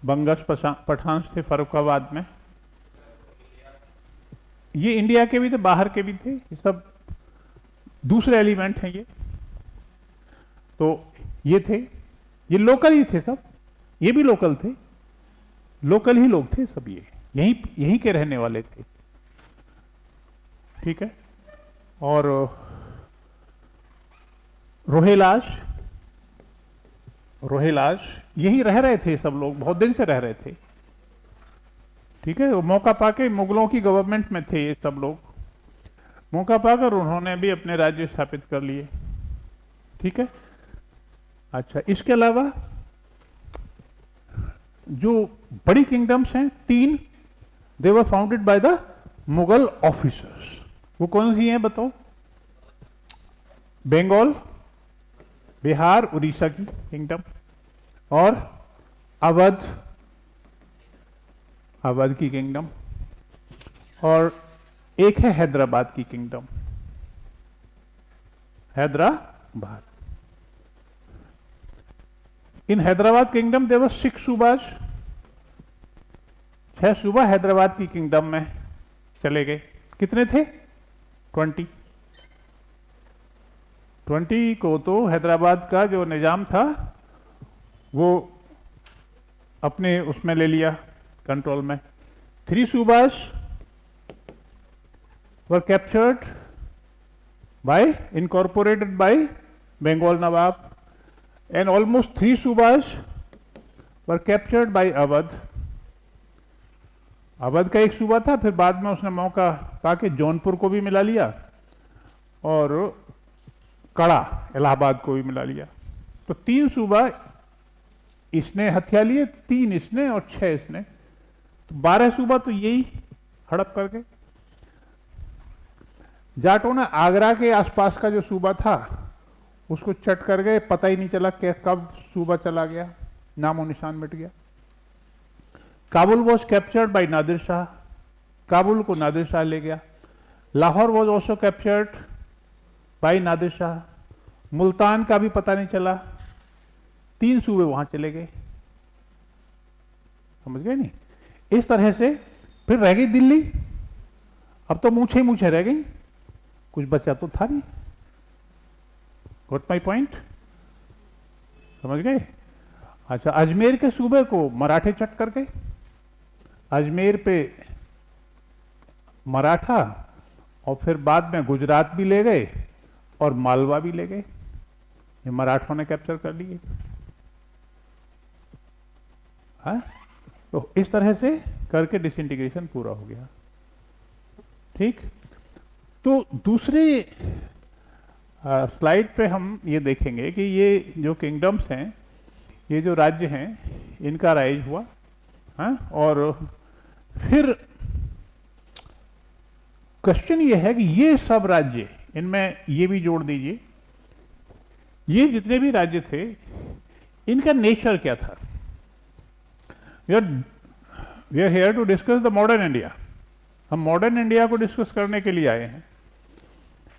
बंगस पठान थे फर्रुखाबाद में। ये इंडिया के भी थे, बाहर के भी थे, ये सब दूसरे एलिमेंट हैं ये। तो ये थे, ये लोकल ही थे सब, ये भी लोकल थे, लोकल ही लोग थे सब, ये यहीं यहीं के रहने वाले थे। ठीक है। और रोहिलाश, रोहिलाश यहीं रह रहे थे सब लोग, बहुत दिन से रह रहे थे। ठीक है। वो मौका पाके मुगलों की गवर्नमेंट में थे ये सब लोग, मौका पाकर उन्होंने भी अपने राज्य स्थापित कर लिए। ठीक है। अच्छा, इसके अलावा जो बड़ी किंगडम्स हैं तीन, they were founded by the Mughal officers. वो कौन सी हैं बताओ? बंगाल, बिहार, उड़ीसा की किंगडम, और अवध, अवध की किंगडम, और एक है हैदराबाद की किंगडम, हैदराबाद। इन हैदराबाद किंगडम देवर 6 सूबाज, 6 सूबा हैदराबाद की किंगडम में चले गए। कितने थे? 20। 20 को तो हैदराबाद का जो निजाम था वो अपने उसमें ले लिया, कंट्रोल में। 3 subahs were captured by, incorporated by Bengal Nawab, and almost 3 subahs were captured by Awadh. Awadh का एक सूबा था, फिर बाद में उसने मौका पाके जौनपुर को भी मिला लिया और कड़ा, इलाहाबाद को भी मिला लिया। तो 3 सूबा इसने हथिया लिए, 3 इसने और 6 इसने, तो 12 सूबा तो यही हड़प कर गए। जाटों ने आगरा के आसपास का जो सूबा था उसको चट कर गए, पता ही नहीं चला कि कब सूबा चला गया, नामो निशान मिट गया। Kabul was captured by Nadir Shah, Kabul को नादिर शाह ले गया। Lahore was also captured by Nadir Shah, Multan का भी पता नहीं चला, 3 सूबे वहां चले गए। समझ गए नहीं? इस तरह से फिर रह गई दिल्ली। अब तो मूछे ही मूछे रह गई, कुछ बचा तो था नहीं। Got my point? समझ गए? अच्छा, अजमेर के सूबे को मराठे चट कर गए। अजमेर पे मराठा, और फिर बाद में गुजरात भी ले गए और मालवा भी ले गए, ये मराठों ने कैप्चर कर लिए। हाँ, तो इस तरह से करके डिसइंटीग्रेशन पूरा हो गया। ठीक। तो दूसरे स्लाइड पे हम ये देखेंगे कि ये जो किंगडम्स हैं, ये जो राज्य हैं, इनका राइज हुआ। हाँ, और फिर क्वेश्चन ये है कि ये सब राज्य, इनमें ये भी जोड़ दीजिए, ये जितने भी राज्य थे इनका नेचर क्या था? We are here to discuss the modern India. हम मॉडर्न इंडिया को डिस्कस करने के लिए आए हैं।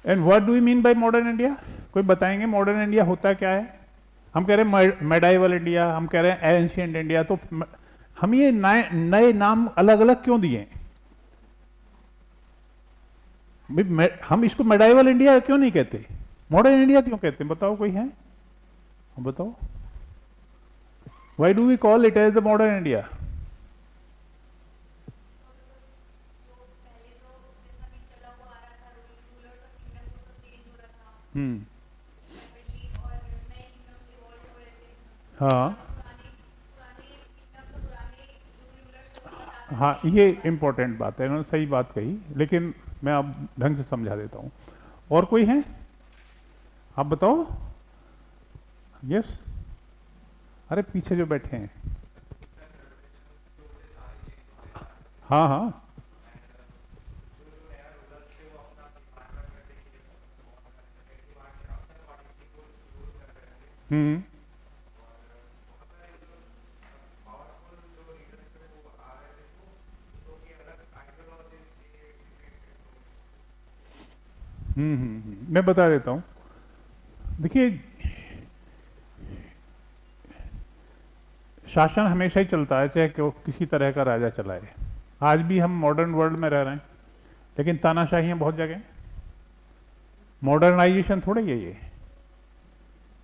And what do you mean by modern India? कोई बताएंगे मॉडर्न इंडिया होता क्या है? हम कह रहे हैं मेडाइवल इंडिया, हम कह रहे हैं एंशिएंट इंडिया, तो हम ये नए नाम अलग अलग क्यों दिए? हम इसको मेडाइवल इंडिया क्यों नहीं कहते, मॉडर्न इंडिया क्यों कहते हैं? बताओ, कोई है? बताओ, why do we call it as the modern India? हाँ हाँ, ये इंपॉर्टेंट बात है, इन्होंने सही बात कही, लेकिन मैं अब ढंग से समझा देता हूँ। और कोई है? आप बताओ। यस, अरे पीछे जो बैठे हैं। हाँ हाँ। हम्म मैं बता देता हूँ। देखिए, शासन हमेशा ही चलता है, चाहे किसी तरह का राजा चलाए। आज भी हम मॉडर्न वर्ल्ड में रह रहे हैं, लेकिन तानाशाही बहुत जगह। मॉडर्नाइजेशन थोड़े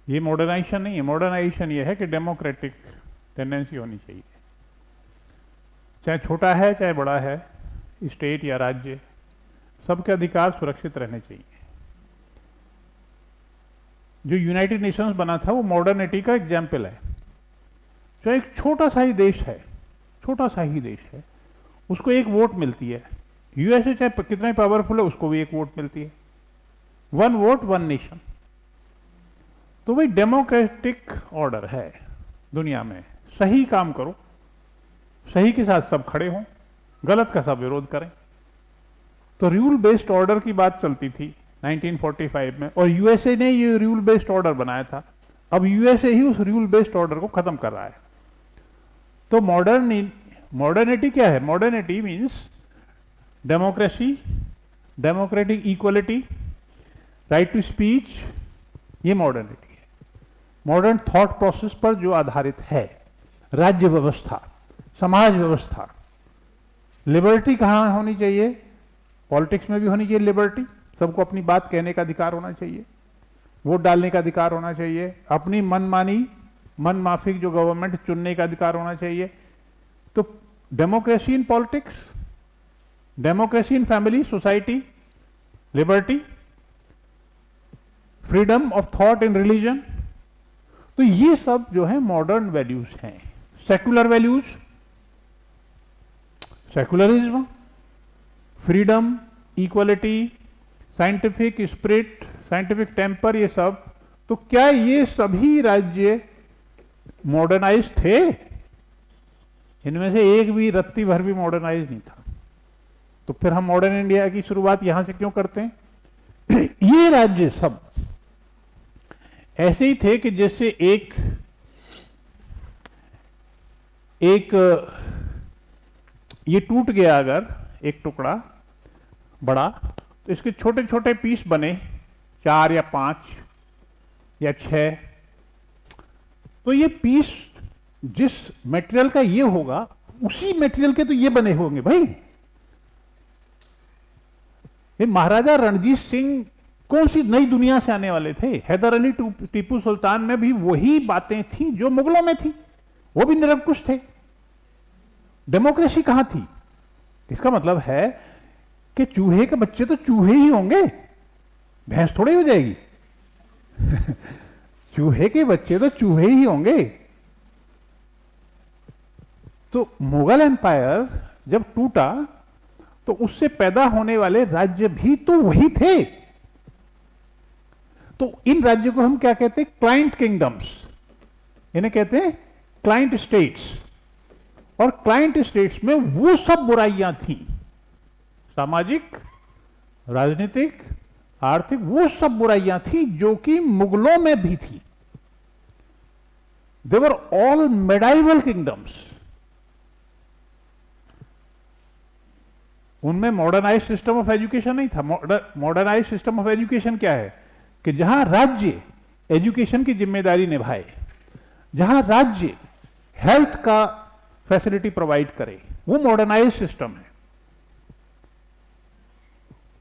ये मॉडर्नाइजेशन नहीं है। मॉडर्नाइजेशन ये है कि डेमोक्रेटिक टेंडेंसी होनी चाहिए, चाहे छोटा है चाहे बड़ा है, स्टेट या राज्य, सबके अधिकार सुरक्षित रहने चाहिए। जो यूनाइटेड नेशंस बना था वो मॉडर्निटी का एग्जाम्पल है। जो एक छोटा सा ही देश है, छोटा सा ही देश है, उसको एक वोट मिलती है। यूएसए चाहे कितना ही पावरफुल है, उसको भी एक वोट मिलती है। One vote one nation. तो वही डेमोक्रेटिक ऑर्डर है दुनिया में। सही काम करो, सही के साथ सब खड़े हों, गलत का सब विरोध करें। तो रूल बेस्ड ऑर्डर की बात चलती थी 1945 में, और यूएसए ने ये रूल बेस्ड ऑर्डर बनाया था। अब यूएसए ही उस रूल बेस्ड ऑर्डर को खत्म कर रहा है। तो मॉडर्निटी क्या है? Modernity means democracy, democratic equality, right to speech, ये मॉडर्निटी है। मॉडर्न थॉट प्रोसेस पर जो आधारित है, राज्य व्यवस्था, समाज व्यवस्था। लिबर्टी कहाँ होनी चाहिए? पॉलिटिक्स में भी होनी चाहिए लिबर्टी। सबको अपनी बात कहने का अधिकार होना चाहिए, वोट डालने का अधिकार होना चाहिए, अपनी मनमानी मन माफिक जो गवर्नमेंट चुनने का अधिकार होना चाहिए। तो democracy in politics, democracy in family society, liberty, freedom of thought in religion. तो ये सब जो है मॉडर्न वैल्यूज हैं। Secular values, secularism, freedom, equality, scientific spirit, scientific temper, ये सब। तो क्या ये सभी राज्य मॉडर्नाइज थे? इनमें से एक भी रत्ती भर भी मॉडर्नाइज नहीं था। तो फिर हम मॉडर्न इंडिया की शुरुआत यहां से क्यों करते हैं? ये राज्य सब ऐसे ही थे कि जैसे एक ये टूट गया अगर एक टुकड़ा बड़ा, तो इसके छोटे छोटे पीस बने, 4 या 5 या 6। तो ये पीस जिस मटेरियल का ये होगा, उसी मटेरियल के तो ये बने होंगे भाई। ये महाराजा रणजीत सिंह कौन सी नई दुनिया से आने वाले थे? हैदर अली, टीपू सुल्तान में भी वही बातें थी जो मुगलों में थी। वो भी निरंकुश थे। डेमोक्रेसी कहां थी? इसका मतलब है कि चूहे के बच्चे तो चूहे ही होंगे, भैंस थोड़ी हो जाएगी। चूहे के बच्चे तो चूहे ही होंगे। तो मुगल एम्पायर जब टूटा तो उससे पैदा होने वाले राज्य भी तो वही थे। तो इन राज्यों को हम क्या कहते हैं? Client kingdoms. इन्हें कहते हैं क्लाइंट स्टेट्स। और क्लाइंट स्टेट्स में वो सब बुराइयां थी, सामाजिक, राजनीतिक, आर्थिक, वो सब बुराइयां थी जो कि मुगलों में भी थी। दे वर ऑल मेडाइवल किंगडम्स। उनमें मॉडर्नाइज सिस्टम ऑफ एजुकेशन नहीं था। मॉडर्नाइज सिस्टम ऑफ एजुकेशन क्या है? कि जहां राज्य एजुकेशन की जिम्मेदारी निभाए, जहां राज्य हेल्थ का फैसिलिटी प्रोवाइड करे, वो मॉडर्नाइज सिस्टम है।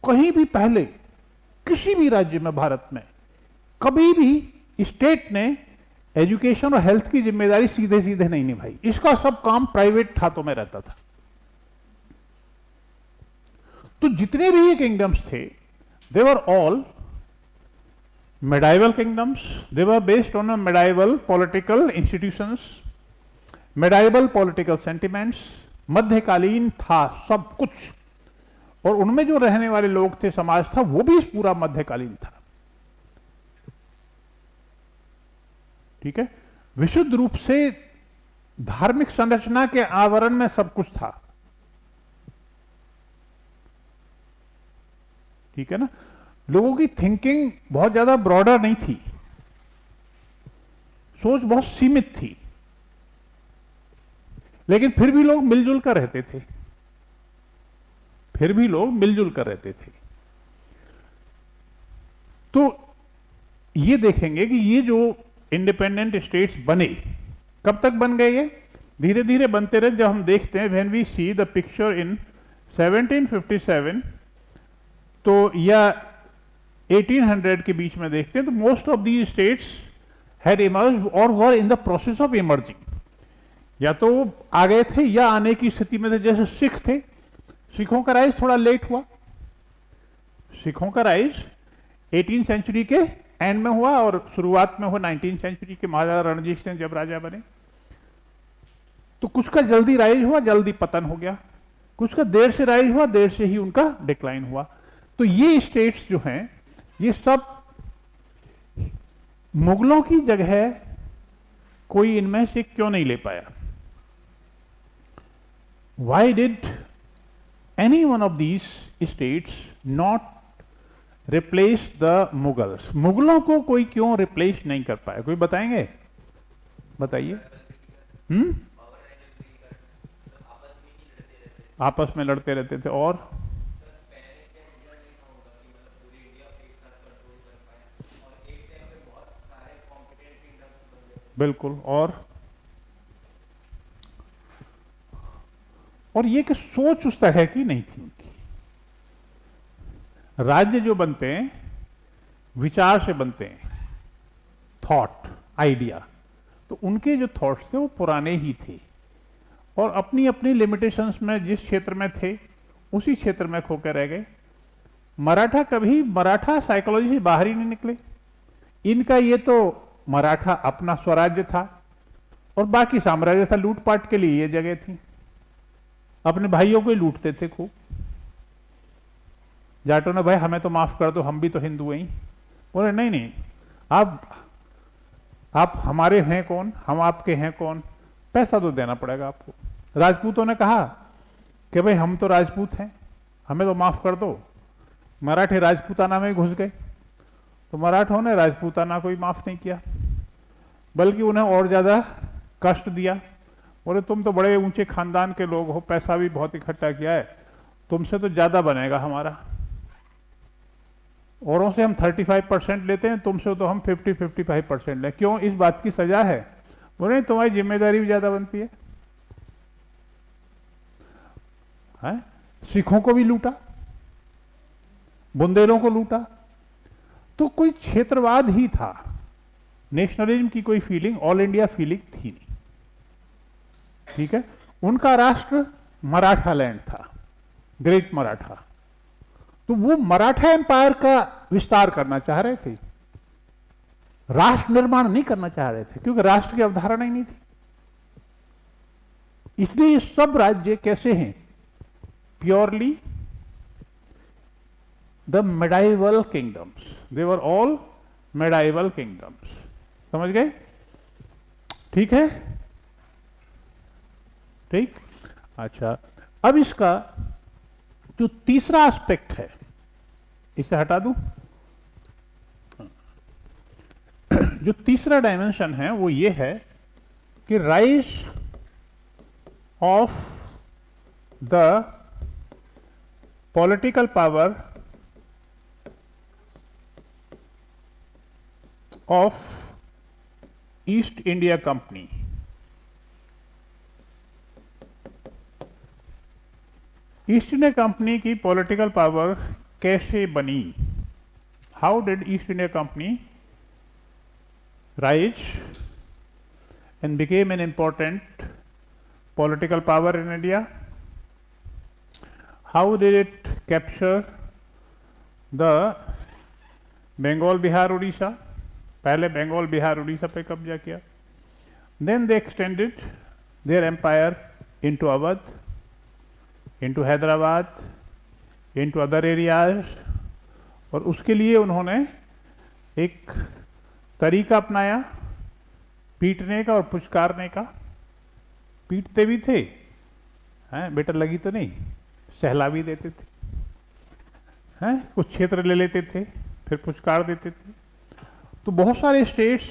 कहीं भी पहले किसी भी राज्य में भारत में कभी भी स्टेट ने एजुकेशन और हेल्थ की जिम्मेदारी सीधे सीधे नहीं निभाई। इसका सब काम प्राइवेट हाथों में रहता था। तो जितने भी ये किंगडम्स थे, they were all medieval kingdoms. They were based on a medieval political institutions, medieval political sentiments. मध्यकालीन था सब कुछ, और उनमें जो रहने वाले लोग थे, समाज था, वो भी पूरा मध्यकालीन था। ठीक है? विशुद्ध रूप से धार्मिक संरचना के आवरण में सब कुछ था। ठीक है ना? लोगों की थिंकिंग बहुत ज्यादा ब्रॉडर नहीं थी, सोच बहुत सीमित थी, लेकिन फिर भी लोग मिलजुल कर रहते थे। फिर भी लोग मिलजुल कर रहते थे। तो ये देखेंगे कि ये जो इंडिपेंडेंट स्टेट्स बने, कब तक बन गए ये? धीरे धीरे बनते रहे। जब हम देखते हैं when we see the picture in 1757 तो या 1800 के बीच में देखते हैं तो most of the states had emerged और were in the process of emerging. या तो आ गए थे या आने की स्थिति में थे। जैसे सिख थे, सिखों का राइज थोड़ा लेट हुआ। सिखों का राइज 18th सेंचुरी के एंड में हुआ और शुरुआत में हुआ 19th सेंचुरी के महाराजा रणजीत सिंह जब राजा बने। तो कुछ का जल्दी राइज हुआ, जल्दी पतन हो गया। कुछ का देर से राइज हुआ, देर से ही उनका डिक्लाइन हुआ। तो ये स्टेट्स जो हैं ये सब मुगलों की जगह कोई इनमें से क्यों नहीं ले पाया? Why did any one of these states not replace the Mughals? मुगलों को कोई क्यों रिप्लेस नहीं कर पाया? कोई बताएंगे? बताइए। आपस में लड़ते रहते थे और बिल्कुल। और ये कि सोच उस तरह की नहीं थी उनकी। राज्य जो बनते हैं विचार से बनते हैं, थॉट, आइडिया। तो उनके जो थॉट्स थे वो पुराने ही थे और अपनी अपनी लिमिटेशंस में जिस क्षेत्र में थे उसी क्षेत्र में खोकर रह गए। मराठा साइकोलॉजी से बाहर ही नहीं निकले। इनका ये तो मराठा अपना स्वराज्य था और बाकी साम्राज्य था, लूटपाट के लिए ये जगह थी। अपने भाइयों को ही लूटते थे खूब। जाटों ने भाई हमें तो माफ कर दो, हम भी तो हिंदू हैं। बोले नहीं नहीं, आप हमारे हैं कौन, हम आपके हैं कौन, पैसा तो देना पड़ेगा आपको। राजपूतों ने कहा कि भाई हम तो राजपूत हैं, हमें तो माफ कर दो। मराठे राजपूताना में घुस गए तो मराठों ने राजपूताना को ही माफ नहीं किया, बल्कि उन्हें और ज्यादा कष्ट दिया। बोले तुम तो बड़े ऊंचे खानदान के लोग हो, पैसा भी बहुत इकट्ठा किया है, तुमसे तो ज्यादा बनेगा हमारा। औरों से हम 35% लेते हैं, तुमसे तो हम 50-55% लें। क्यों? इस बात की सजा है। बोले तुम्हारी जिम्मेदारी भी ज्यादा बनती है। सिखों को भी लूटा, बुंदेलों को लूटा। तो कोई क्षेत्रवाद ही था, नेशनलिज्म की कोई फीलिंग, ऑल इंडिया फीलिंग थी नहीं। ठीक है, उनका राष्ट्र मराठा लैंड था, ग्रेट मराठा। तो वो मराठा एम्पायर का विस्तार करना चाह रहे थे, राष्ट्र निर्माण नहीं करना चाह रहे थे, क्योंकि राष्ट्र की अवधारणा ही नहीं थी। इसलिए ये सब राज्य कैसे हैं? Purely the medieval kingdoms, they were all medieval kingdoms. समझ गए? ठीक है, ठीक। अच्छा, अब इसका जो तीसरा एस्पेक्ट है, इसे हटा दूं। जो तीसरा डायमेंशन है वो ये है कि rise of the political power of east India company. East India company की पॉलिटिकल पावर कैसे बनी? How did east India company rise and became an important political power in India? How did it capture the Bengal, Bihar, Odisha? पहले बंगाल, बिहार, उड़ीसा पे कब्जा किया। Then they extended their empire into Awadh, into Hyderabad, into other areas, और उसके लिए उन्होंने एक तरीका अपनाया पीटने का और पुचकारने का। पीटते भी थे, हैं, बेटा लगी तो नहीं, सहला भी देते थे, हैं, कुछ क्षेत्र ले लेते थे, फिर पुचकार देते थे। तो बहुत सारे स्टेट्स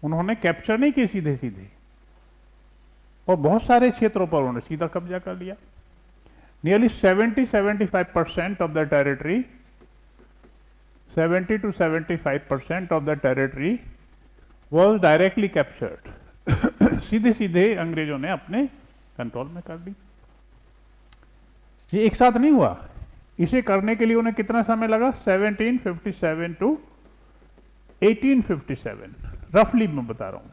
उन्होंने कैप्चर नहीं किए सीधे सीधे, और बहुत सारे क्षेत्रों पर उन्होंने सीधा कब्जा कर लिया। Nearly 70-75% of the territory, 70 to 75% of the territory was directly captured. सीधे सीधे अंग्रेजों ने अपने कंट्रोल में कर ली। ये एक साथ नहीं हुआ, इसे करने के लिए उन्हें कितना समय लगा? 1757 टू 1857, रफली मैं बता रहा हूं।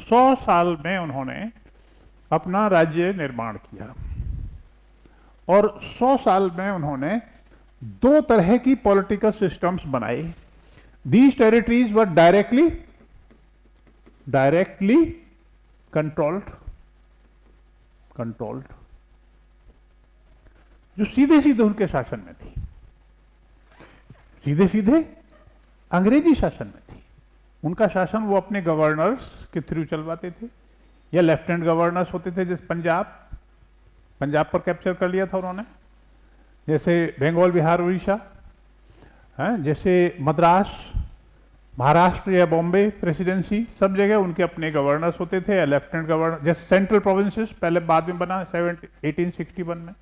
100 साल में उन्होंने अपना राज्य निर्माण किया और 100 साल में उन्होंने 2 तरह की पॉलिटिकल सिस्टम्स बनाए। These territories were directly controlled, जो सीधे सीधे उनके शासन में थी, सीधे सीधे अंग्रेजी शासन में थी। उनका शासन वो अपने गवर्नर्स के थ्रू चलवाते थे, या लेफ्टिनेंट गवर्नर्स होते थे। जैसे पंजाब पर कैप्चर कर लिया था उन्होंने, जैसे बंगाल, बिहार, उड़ीसा, जैसे मद्रास, महाराष्ट्र या बॉम्बे प्रेसिडेंसी, सब जगह उनके अपने गवर्नर्स होते थे या लेफ्टिनेंट गवर्नर। जैसे सेंट्रल प्रोविंसेस पहले बाद में बना 1861 में,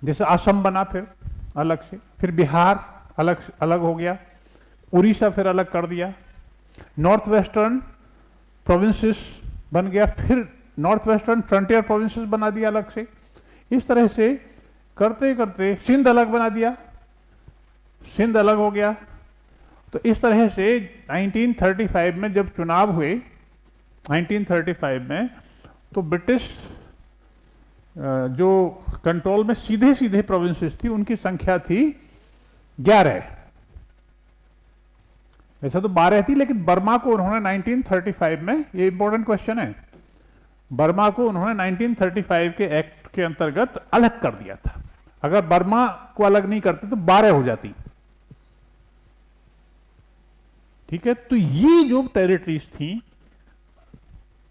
जैसे असम बना फिर अलग से, फिर बिहार अलग हो गया, उड़ीसा फिर अलग कर दिया, नॉर्थ वेस्टर्न प्रोविंसेस बन गया, फिर नॉर्थ वेस्टर्न फ्रंटियर प्रोविंसेस बना दिया अलग से। इस तरह से करते करते सिंध अलग बना दिया, सिंध अलग हो गया। तो इस तरह से 1935 में जब चुनाव हुए 1935 में, तो ब्रिटिश जो कंट्रोल में सीधे सीधे प्रोविंसेस थी उनकी संख्या थी 11। वैसे तो 12 थी, लेकिन बर्मा को उन्होंने 1935 में, ये इंपॉर्टेंट क्वेश्चन है, बर्मा को उन्होंने 1935 के एक्ट के अंतर्गत अलग कर दिया था। अगर बर्मा को अलग नहीं करते तो 12 हो जाती। ठीक है, तो ये जो टेरिटरीज थी,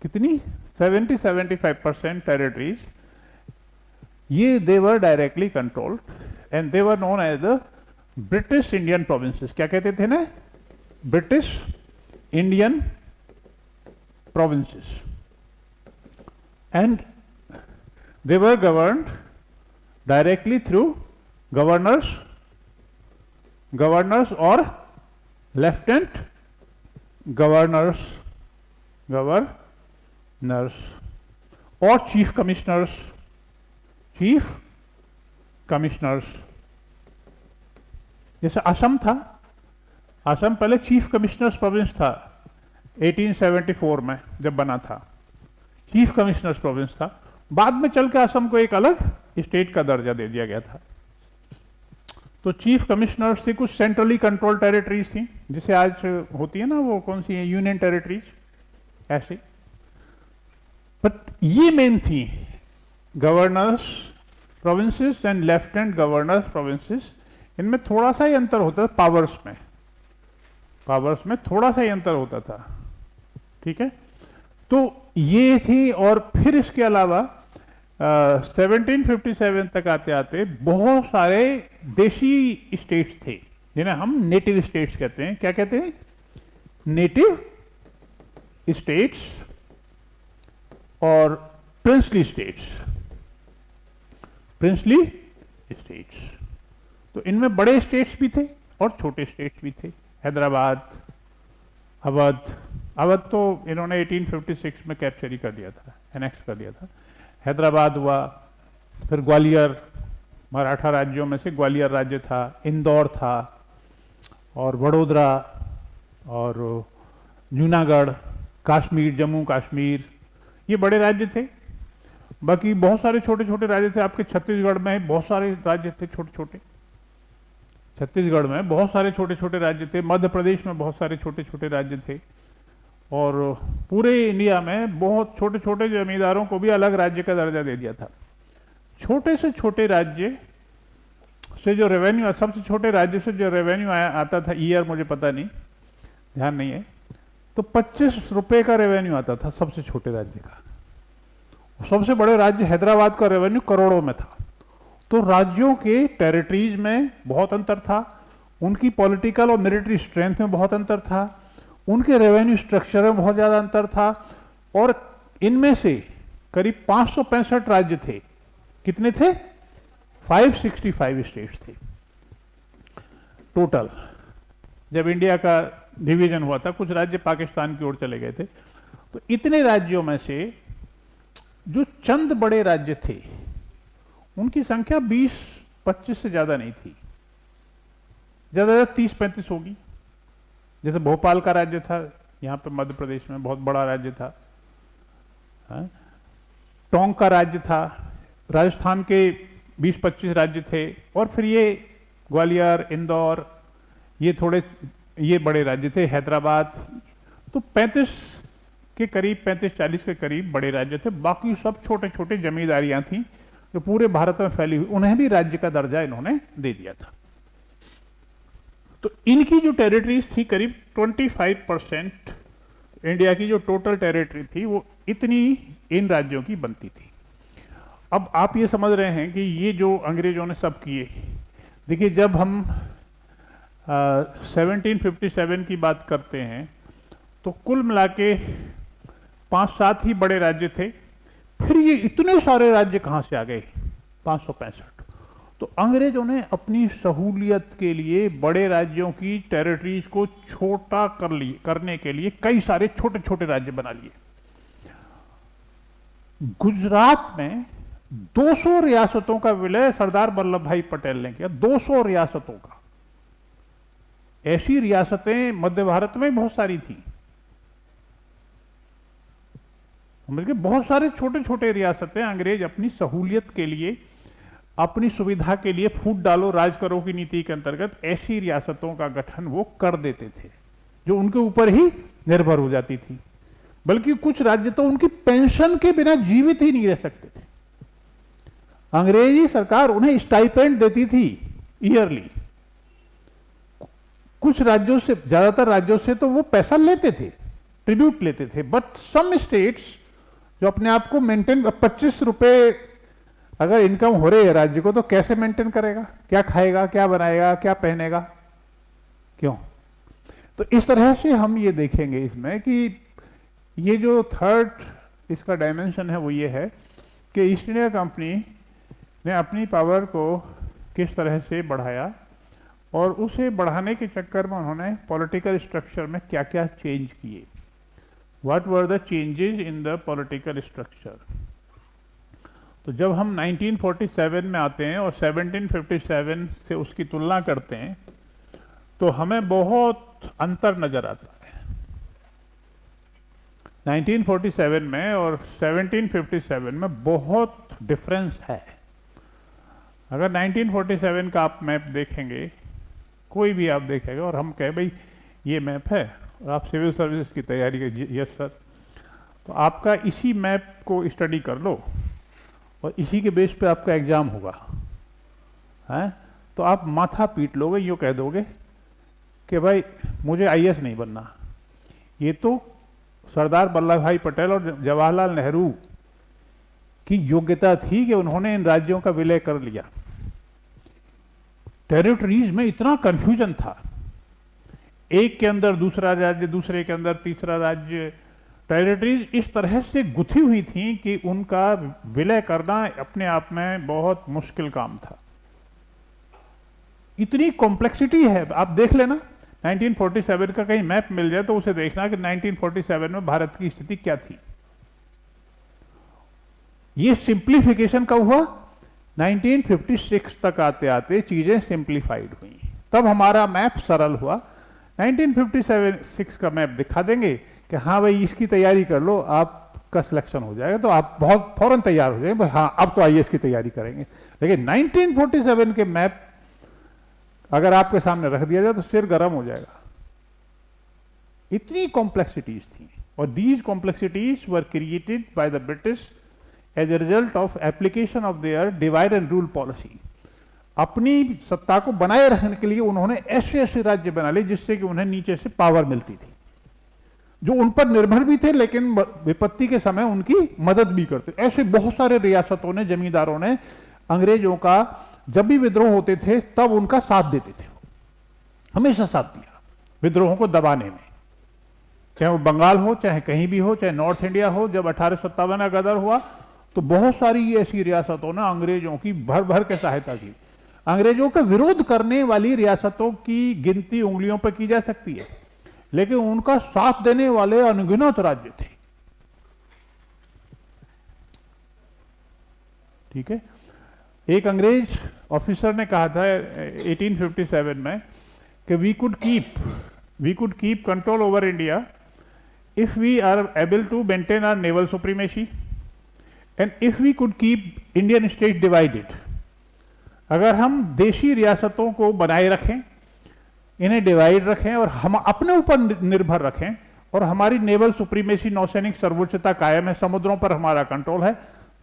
कितनी 70-75% टेरिटरीज, ये they were directly controlled and they were known as the British Indian provinces. क्या कहते थे ना? British Indian provinces. And they were governed directly through governors और लेफ्टिनेंट गवर्नर्स और चीफ कमिश्नर्स। जैसे असम था, असम पहले चीफ कमिश्नर्स प्रोविंस था, 1874 में जब बना था, चीफ कमिश्नर्स प्रोविंस था। बाद में चल के असम को एक अलग स्टेट का दर्जा दे दिया गया था। तो चीफ कमिश्नर्स थी, कुछ सेंट्रली कंट्रोल टेरिटरीज थी, जिसे आज होती है ना वो कौन सी है, यूनियन टेरिटरीज, ऐसे। बट ये मेन थी governors provinces and lieutenant governors provinces. इनमें थोड़ा सा ही अंतर होता था, पावर्स में थोड़ा सा ही अंतर होता था। ठीक है, तो ये थी। और फिर इसके अलावा 1757 तक आते आते बहुत सारे देशी स्टेट्स थे, जिन्हें हम नेटिव स्टेट्स कहते हैं। क्या कहते हैं? नेटिव स्टेट्स और प्रिंसली स्टेट्स। तो इनमें बड़े स्टेट्स भी थे और छोटे स्टेट्स भी थे। हैदराबाद, अवध तो इन्होंने 1856 में कैप्चर ही कर दिया था, एनेक्स कर दिया था। हैदराबाद हुआ, फिर ग्वालियर, मराठा राज्यों में से ग्वालियर राज्य था, इंदौर था, और वडोदरा, और जूनागढ़, कश्मीर, जम्मू कश्मीर, ये बड़े राज्य थे। बाकी बहुत सारे छोटे छोटे राज्य थे। आपके छत्तीसगढ़ में बहुत सारे राज्य थे छोटे छोटे, छत्तीसगढ़ में बहुत सारे छोटे छोटे राज्य थे, मध्य प्रदेश में बहुत सारे छोटे छोटे राज्य थे, और पूरे इंडिया में बहुत छोटे छोटे जमींदारों को भी अलग राज्य का दर्जा दे दिया था। छोटे से छोटे राज्य से जो रेवेन्यू, सबसे छोटे राज्य से जो रेवेन्यू आता था, ईयर मुझे पता नहीं, ध्यान नहीं है, तो 25 रुपए का रेवेन्यू आता था सबसे छोटे राज्य का। सबसे बड़े राज्य हैदराबाद का रेवेन्यू करोड़ों में था। तो राज्यों के टेरिटरीज में बहुत अंतर था, उनकी पॉलिटिकल और मिलिट्री स्ट्रेंथ में बहुत अंतर था, उनके रेवेन्यू स्ट्रक्चर में बहुत ज्यादा अंतर था, और इनमें से करीब 565 राज्य थे। कितने थे? 565 स्टेट्स थे टोटल। जब इंडिया का डिवीजन हुआ था, कुछ राज्य पाकिस्तान की ओर चले गए थे, तो इतने राज्यों में से जो चंद बड़े राज्य थे उनकी संख्या 20-25 से ज्यादा नहीं थी, ज्यादा ज्यादा 30-35 होगी। जैसे भोपाल का राज्य था, यहां पे मध्य प्रदेश में बहुत बड़ा राज्य था। टोंक का राज्य था, राजस्थान के 20-25 राज्य थे, और फिर ये ग्वालियर, इंदौर, ये थोड़े ये बड़े राज्य थे, हैदराबाद। तो 35 के करीब, 35-40 के करीब बड़े राज्य थे। बाकी सब छोटे छोटे जमींदारियां थी जो पूरे भारत में फैली हुई, उन्हें भी राज्य का दर्जा इन्होंने दे दिया था। तो इनकी जो टेरिटरीज थी करीब 25% इंडिया की जो टोटल टेरिटरी थी वो इतनी इन राज्यों की बनती थी। अब आप ये समझ रहे हैं कि ये जो अंग्रेजों ने सब किए, देखिए जब हम 1757 की बात करते हैं तो कुल मिला के 5-7 ही बड़े राज्य थे। फिर ये इतने सारे राज्य कहां से आ गए, 565। तो अंग्रेजों ने अपनी सहूलियत के लिए बड़े राज्यों की टेरिटरीज को छोटा करने के लिए कई सारे छोटे छोटे राज्य बना लिए। गुजरात में 200 रियासतों का विलय सरदार वल्लभ भाई पटेल ने किया, 200 रियासतों का। ऐसी रियासतें मध्य भारत में बहुत सारी थी, बहुत सारे छोटे छोटे रियासतें अंग्रेज अपनी सहूलियत के लिए, अपनी सुविधा के लिए, फूट डालो राज करो की नीति के अंतर्गत ऐसी रियासतों का गठन वो कर देते थे जो उनके ऊपर ही निर्भर हो जाती थी। बल्कि कुछ राज्य तो उनकी पेंशन के बिना जीवित ही नहीं रह सकते थे। अंग्रेजी सरकार उन्हें स्टाइपेंड देती थी ईयरली। कुछ राज्यों से, ज्यादातर राज्यों से तो वो पैसा लेते थे, ट्रिब्यूट लेते थे। बट सम स्टेट्स जो अपने आप को मेंटेन, 25 रुपए अगर इनकम हो रही है राज्य को तो कैसे मेंटेन करेगा, क्या खाएगा, क्या बनाएगा, क्या पहनेगा, क्यों? तो इस तरह से हम ये देखेंगे इसमें कि ये जो थर्ड इसका डायमेंशन है वो ये है कि ईस्ट इंडिया कंपनी ने अपनी पावर को किस तरह से बढ़ाया, और उसे बढ़ाने के चक्कर में उन्होंने पॉलिटिकल स्ट्रक्चर में क्या क्या चेंज किए। What were the changes in the political structure. तो जब हम 1947 में आते हैं और 1757 से उसकी तुलना करते हैं तो हमें बहुत अंतर नजर आता है। 1947 में और 1757 में बहुत डिफरेंस है। अगर 1947 का आप मैप देखेंगे, कोई भी आप देखेगा, और हम कहें भाई ये मैप है और आप सिविल सर्विसेज की तैयारी कीजिए, यस सर, तो आपका इसी मैप को स्टडी कर लो और इसी के बेस पे आपका एग्जाम होगा, है? तो आप माथा पीट लोगे, यूँ कह दोगे कि भाई मुझे आईएएस नहीं बनना। ये तो सरदार वल्लभ भाई पटेल और जवाहरलाल नेहरू की योग्यता थी कि उन्होंने इन राज्यों का विलय कर लिया। टेरिटरीज में इतना कंफ्यूजन था, एक के अंदर दूसरा राज्य, दूसरे के अंदर तीसरा राज्य। टेरिटरीज इस तरह से गुथी हुई थी कि उनका विलय करना अपने आप में बहुत मुश्किल काम था। इतनी कॉम्प्लेक्सिटी है, आप देख लेना 1947 का कहीं मैप मिल जाए तो उसे देखना कि 1947 में भारत की स्थिति क्या थी। ये सिंप्लीफिकेशन कब हुआ? 1956 तक आते आते चीजें सिंप्लीफाइड हुई, तब हमारा मैप सरल हुआ। 1957-6 का मैप दिखा देंगे कि हाँ भाई इसकी तैयारी कर लो, आपका सिलेक्शन हो जाएगा, तो आप बहुत फौरन तैयार हो जाएंगे, हाँ अब तो आईएएस की तैयारी करेंगे। लेकिन 1947 के मैप अगर आपके सामने रख दिया जाए तो सिर गर्म हो जाएगा। इतनी कॉम्प्लेक्सिटीज थी, और these complexities were created by the British as a result of application of their divide and rule policy. अपनी सत्ता को बनाए रखने के लिए उन्होंने ऐसे ऐसे राज्य बना लिए जिससे कि उन्हें नीचे से पावर मिलती थी, जो उन पर निर्भर भी थे लेकिन विपत्ति के समय उनकी मदद भी करते। ऐसे बहुत सारे रियासतों ने, जमींदारों ने अंग्रेजों का जब भी विद्रोह होते थे तब उनका साथ देते थे, हमेशा साथ दिया विद्रोहों को दबाने में, चाहे वो बंगाल हो, चाहे कहीं भी हो, चाहे नॉर्थ इंडिया हो। जब 1857 का गदर हुआ तो बहुत सारी ऐसी रियासतों ने अंग्रेजों की भर भर के सहायता की। अंग्रेजों का विरोध करने वाली रियासतों की गिनती उंगलियों पर की जा सकती है, लेकिन उनका साथ देने वाले अनगिनत राज्य थे। ठीक है। एक अंग्रेज ऑफिसर ने कहा था 1857 में कि we could keep control over India if we are able to maintain our naval supremacy and if we could keep Indian state divided, अगर हम देशी रियासतों को बनाए रखें, इन्हें डिवाइड रखें और हम अपने ऊपर निर्भर रखें और हमारी नेवल सुप्रीमेसी, नौसैनिक सर्वोच्चता कायम है, समुद्रों पर हमारा कंट्रोल है,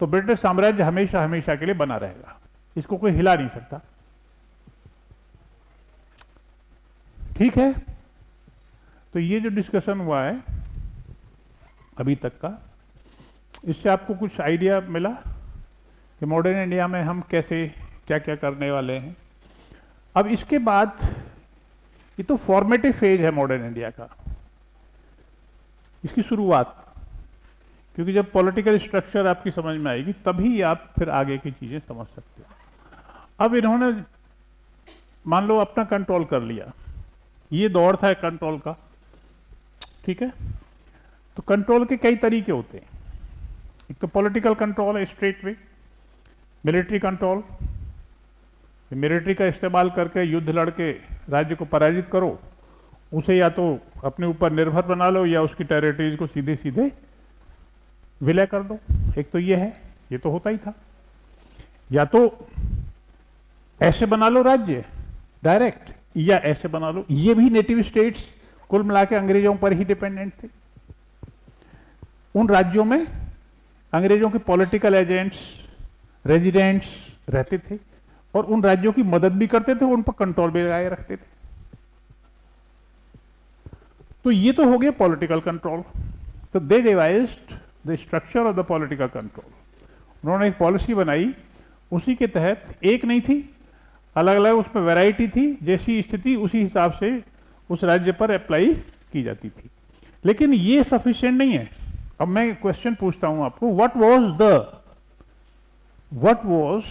तो ब्रिटिश साम्राज्य हमेशा हमेशा के लिए बना रहेगा, इसको कोई हिला नहीं सकता। ठीक है, तो ये जो डिस्कशन हुआ है अभी तक का, इससे आपको कुछ आइडिया मिला कि मॉडर्न इंडिया में हम कैसे क्या क्या करने वाले हैं। अब इसके बाद ये तो फॉर्मेटिव फेज है मॉडर्न इंडिया का, इसकी शुरुआत, क्योंकि जब पॉलिटिकल स्ट्रक्चर आपकी समझ में आएगी तभी आप फिर आगे की चीजें समझ सकते हो। अब इन्होंने मान लो अपना कंट्रोल कर लिया, ये दौर था कंट्रोल का, ठीक है। तो कंट्रोल के कई तरीके होते हैं। एक तो पॉलिटिकल कंट्रोल है straight way, military control, military का इस्तेमाल करके युद्ध लड़के राज्य को पराजित करो, उसे या तो अपने ऊपर निर्भर बना लो या उसकी टेरिटरीज को सीधे सीधे विलय कर दो। एक तो ये है, ये तो होता ही था। या तो ऐसे बना लो राज्य डायरेक्ट, या ऐसे बना लो, ये भी नेटिव स्टेट्स कुल मिला के अंग्रेजों पर ही डिपेंडेंट थे। उन राज्यों में अंग्रेजों के पॉलिटिकल एजेंट्स, रेजिडेंट्स रहते थे और उन राज्यों की मदद भी करते थे, उन पर कंट्रोल भी लगाए रखते थे। तो ये तो हो गया पॉलिटिकल कंट्रोल। तो they devised the structure of the political control. उन्होंने एक पॉलिसी बनाई, उसी के तहत एक नहीं थी, अलग अलग उसमें वैरायटी थी, जैसी स्थिति उसी हिसाब से उस राज्य पर अप्लाई की जाती थी। लेकिन ये सफिशिएंट नहीं है। अब मैं क्वेश्चन पूछता हूं आपको, what was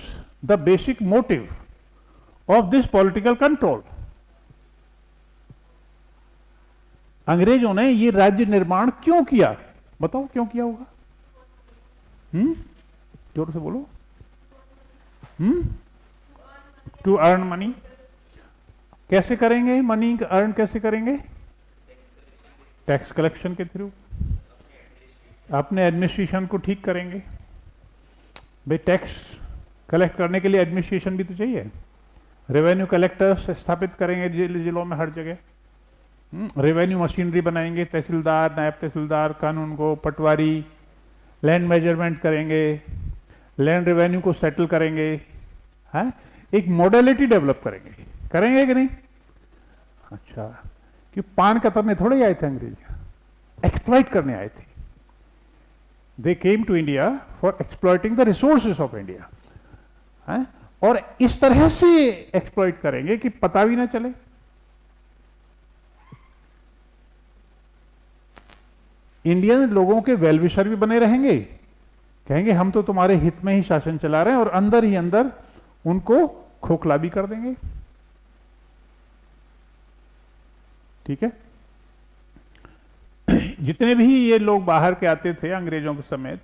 the basic motive of this political control? अंग्रेजों ने ये राज्य निर्माण क्यों किया? बताओ क्यों किया होगा? जोर से बोलो। To earn money. कैसे करेंगे मनी अर्न? कैसे करेंगे? टैक्स कलेक्शन के थ्रू। अपने एडमिनिस्ट्रेशन को ठीक करेंगे। भाई टैक्स कलेक्ट करने के लिए एडमिनिस्ट्रेशन भी तो चाहिए। रेवेन्यू कलेक्टर्स स्थापित करेंगे जिलों में हर जगह। रेवेन्यू मशीनरी बनाएंगे, तहसीलदार, नायब तहसीलदार, कानून को, पटवारी, लैंड मेजरमेंट करेंगे, लैंड रेवेन्यू को सेटल करेंगे, है एक मॉडलिटी डेवलप करेंगे। करेंगे कि नहीं? अच्छा, कि पान कतरने थोड़े आए थे अंग्रेज, एक्सप्लॉइट करने आए थे। They came to India for exploiting the resources of India, है और इस तरह से एक्सप्लॉइट करेंगे कि पता भी ना चले। इंडियन लोगों के वेलविशर भी बने रहेंगे, कहेंगे हम तो तुम्हारे हित में ही शासन चला रहे हैं, और अंदर ही अंदर उनको खोखला भी कर देंगे। ठीक है। जितने भी ये लोग बाहर के आते थे अंग्रेजों के समेत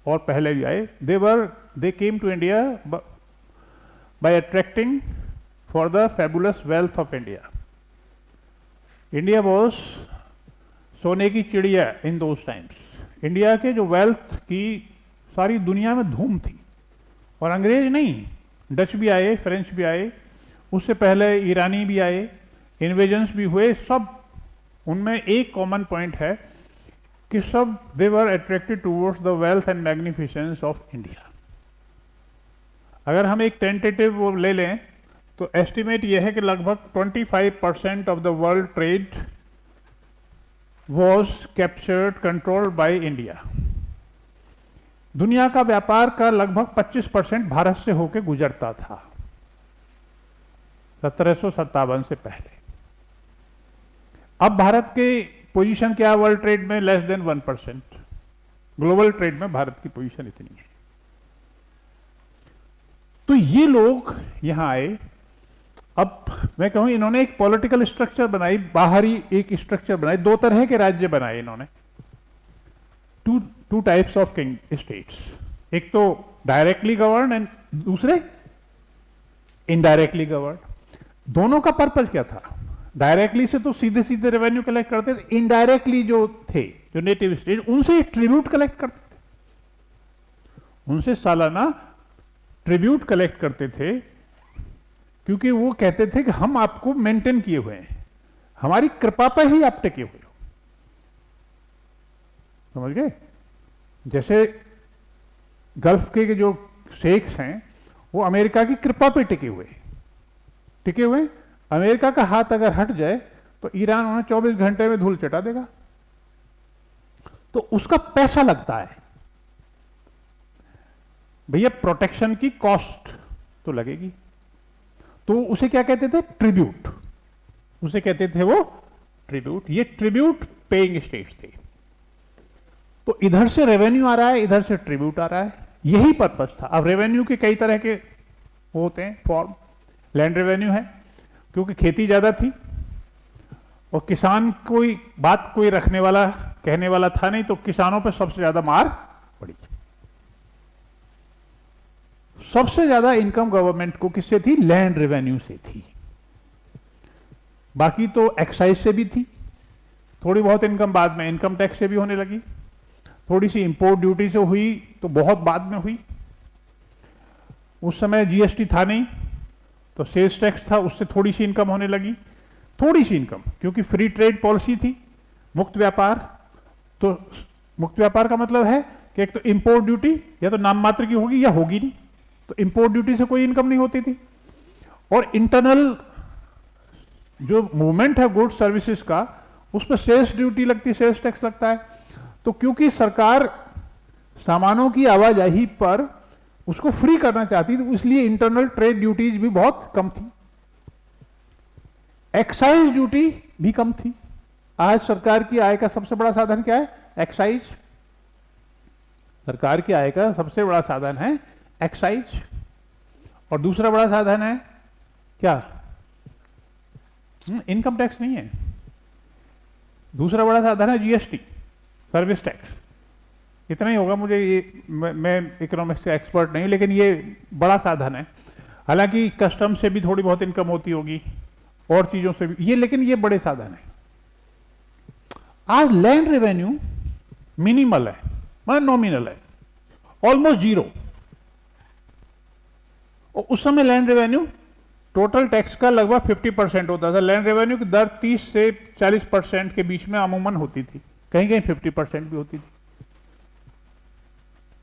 और पहले भी आए, they came to India by attracting for the fabulous wealth of India. India was सोने की चिड़िया इन दोज टाइम्स। इंडिया के जो वेल्थ की सारी दुनिया में धूम थी, और अंग्रेज नहीं, डच भी आए, फ्रेंच भी आए, उससे पहले ईरानी भी आए, इन्वेजन्स भी हुए। सब उनमें एक कॉमन पॉइंट है कि सब they were attracted towards the wealth and magnificence of India. अगर हम एक टेंटेटिव वो ले लें तो एस्टिमेट यह है कि लगभग 25% of the world trade was captured controlled by India. दुनिया का व्यापार का लगभग 25% भारत से होकर गुजरता था 1757 से पहले। अब भारत के पोजीशन क्या वर्ल्ड ट्रेड में? Less than 1%। ग्लोबल ट्रेड में भारत की पोजीशन इतनी है। तो ये लोग यहां आए। अब मैं कहूं इन्होंने एक पॉलिटिकल स्ट्रक्चर बनाई, बाहरी एक स्ट्रक्चर बनाई। दो तरह के राज्य बनाए इन्होंने, two types of king states. एक तो डायरेक्टली गवर्न एंड दूसरे इनडायरेक्टली गवर्न। दोनों का पर्पज क्या था? डायरेक्टली से तो सीधे सीधे रेवेन्यू कलेक्ट करते थे, इनडायरेक्टली जो थे, जो नेटिव स्टेट, उनसे ट्रिब्यूट कलेक्ट करते थे, उनसे सालाना ट्रिब्यूट कलेक्ट करते थे, क्योंकि वो कहते थे कि हम आपको मेंटेन किए हुए हैं, हमारी कृपा पर ही आप टिके हुए हो। समझ गए? जैसे गल्फ के जो शेख्स हैं वो अमेरिका की कृपा पे टिके हुए अमेरिका का हाथ अगर हट जाए तो ईरान उन्हें 24 घंटे में धूल चटा देगा। तो उसका पैसा लगता है भैया, प्रोटेक्शन की कॉस्ट तो लगेगी। तो उसे क्या कहते थे? ट्रिब्यूट। उसे कहते थे वो ट्रिब्यूट। ये ट्रिब्यूट पेइंग स्टेट्स थे। तो इधर से रेवेन्यू आ रहा है, इधर से ट्रिब्यूट आ रहा है, यही पर्पस था। अब रेवेन्यू के कई तरह के होते हैं फॉर्म। लैंड रेवेन्यू है, क्योंकि खेती ज्यादा थी और किसान कोई रखने वाला कहने वाला था नहीं, तो किसानों पर सबसे ज्यादा मार पड़ी। सबसे ज्यादा इनकम गवर्नमेंट को किससे थी? लैंड रेवेन्यू से थी। बाकी तो एक्साइज से भी थी, थोड़ी बहुत इनकम बाद में इनकम टैक्स से भी होने लगी, थोड़ी सी इंपोर्ट ड्यूटी से हुई तो बहुत बाद में हुई। उस समय जीएसटी था नहीं, तो सेल्स टैक्स था, उससे थोड़ी सी इनकम होने लगी, थोड़ी सी इनकम, क्योंकि फ्री ट्रेड पॉलिसी थी, मुक्त व्यापार। तो मुक्त व्यापार का मतलब है कि एक तो इंपोर्ट ड्यूटी या तो नाम मात्र की होगी या होगी नहीं, तो इंपोर्ट ड्यूटी से कोई इनकम नहीं होती थी। और इंटरनल जो मूवमेंट है गुड्स सर्विसेज का, उस पर सेल्स ड्यूटी लगती है, सेल्स टैक्स लगता है। तो क्योंकि सरकार सामानों की आवाजाही पर उसको फ्री करना चाहती थी, इसलिए इंटरनल ट्रेड ड्यूटीज भी बहुत कम थी, एक्साइज ड्यूटी भी कम थी। आज सरकार की आय का सबसे बड़ा साधन क्या है? एक्साइज। सरकार की आय का सबसे बड़ा साधन है एक्साइज। और दूसरा बड़ा साधन है क्या? इनकम टैक्स नहीं है, दूसरा बड़ा साधन है जीएसटी, सर्विस टैक्स। इतना ही होगा, मुझे ये मैं इकोनॉमिक्स का एक्सपर्ट नहीं, लेकिन ये बड़ा साधन है। हालांकि कस्टम से भी थोड़ी बहुत इनकम होती होगी और चीजों से भी, लेकिन ये बड़े साधन है। आज लैंड रेवेन्यू मिनिमल है, मतलब नॉमिनल है, ऑलमोस्ट जीरो। और उस समय लैंड रेवेन्यू टोटल टैक्स का लगभग 50% होता था। लैंड रेवेन्यू की दर 30 से 40% के बीच में अमूमन होती थी, कहीं कहीं 50% भी होती थी।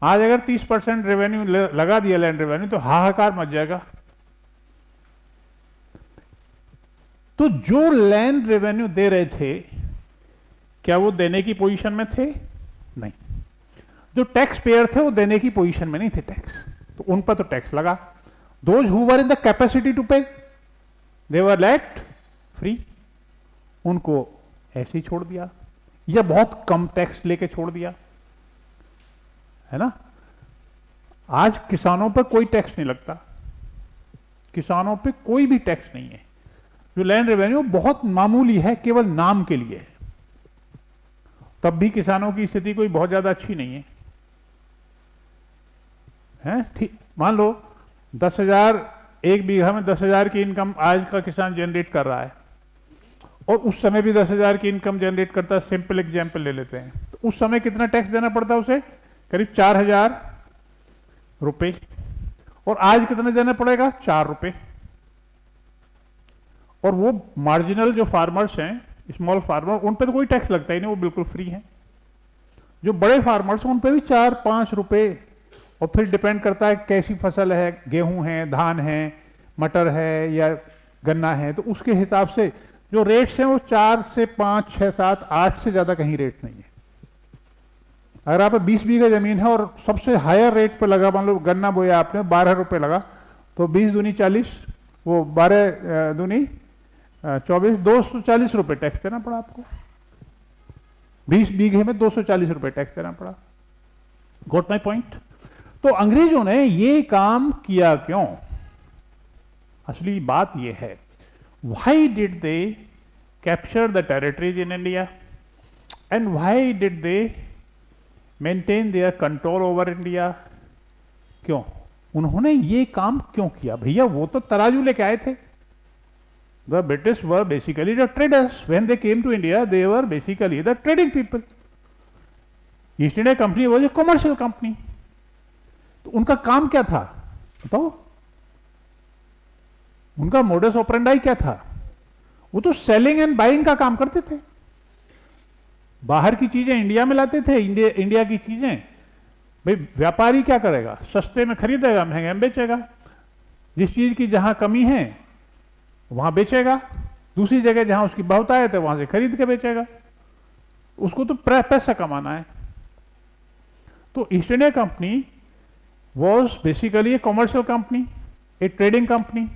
आज अगर 30% रेवेन्यू लगा दिया लैंड रेवेन्यू तो हाहाकार मच जाएगा। तो जो लैंड रेवेन्यू दे रहे थे, क्या वो देने की पोजीशन में थे? नहीं। जो टैक्स पेयर थे वो देने की पोजीशन में नहीं थे टैक्स, तो उन पर तो टैक्स लगा। Those who were in the capacity to pay, they were late free, उनको ऐसे ही छोड़ दिया या बहुत कम टैक्स लेके छोड़ दिया, है ना। आज किसानों पर कोई टैक्स नहीं लगता, किसानों पे कोई भी टैक्स नहीं है। जो लैंड रेवेन्यू बहुत मामूली है, केवल नाम के लिए है। तब भी किसानों की स्थिति कोई बहुत ज्यादा अच्छी नहीं है, हैं? ठीक, मान लो 10,000 एक बीघा में 10,000 की इनकम आज का किसान जनरेट कर रहा है, और उस समय भी 10,000 की इनकम जनरेट करता है। सिंपल एग्जाम्पल ले लेते हैं, तो उस समय कितना टैक्स देना पड़ता है उसे? करीब 4,000 रुपए। और आज कितना देना पड़ेगा? 4 रुपए। और वो मार्जिनल जो फार्मर्स हैं, स्मॉल फार्मर, उन पे तो कोई टैक्स लगता ही नहीं, वो बिल्कुल फ्री हैं। जो बड़े फार्मर्स हैं उन पे भी 4-5 रुपए, और फिर डिपेंड करता है कैसी फसल है, गेहूं है, धान है, मटर है या गन्ना है, तो उसके हिसाब से जो रेट्स हैं वो 4 से 5, 6, 7, 8 से ज्यादा कहीं रेट नहीं है। अगर आप 20 बीघा जमीन है और सबसे हायर रेट पे लगा, मान लो गन्ना बोया आपने 12 रुपए लगा, तो 20 दूनी 40, वो 12 दूनी 24, 240 रुपए टैक्स देना पड़ा आपको। 20 बीघे में 240 रुपए टैक्स देना पड़ा। Got my point? तो अंग्रेजों ने ये काम किया क्यों? असली बात ये है, why did they capture the territories in India and why did they maintain their control over India क्यों? उन्होंने ये काम क्यों किया? भैया वो तो तराजू लेके आए थे। The British were basically the traders. When they came to India, they were basically the trading people. East India company was a commercial company. तो उनका काम क्या था बताओ? उनका मोडस ऑपरेंडाई क्या था? वो तो सेलिंग एंड बाइंग का काम करते थे। बाहर की चीजें इंडिया में लाते थे, इंडिया की चीजें भाई व्यापारी क्या करेगा? सस्ते में खरीदेगा, महंगे में बेचेगा। जिस चीज की जहां कमी है वहां बेचेगा, दूसरी जगह जहां उसकी बहुतायत है वहां से खरीद के बेचेगा। उसको तो पैसा कमाना है। तो east India company was basically a commercial company, A trading company.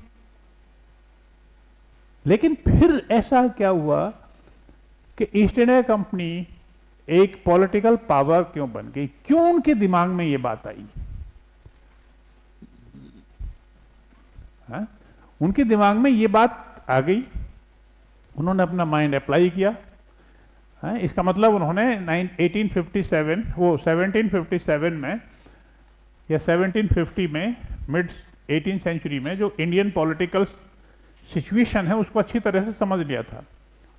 लेकिन फिर ऐसा क्या हुआ कि ईस्ट इंडिया कंपनी एक पॉलिटिकल पावर क्यों बन गई? क्यों उनके दिमाग में ये बात आई? उनके दिमाग में ये बात आ गई, उन्होंने अपना माइंड अप्लाई किया। इसका मतलब उन्होंने 1757 में या 1750 में, मिड 18th सेंचुरी में जो इंडियन पॉलिटिकल सिचुएशन है उसको अच्छी तरह से समझ लिया था।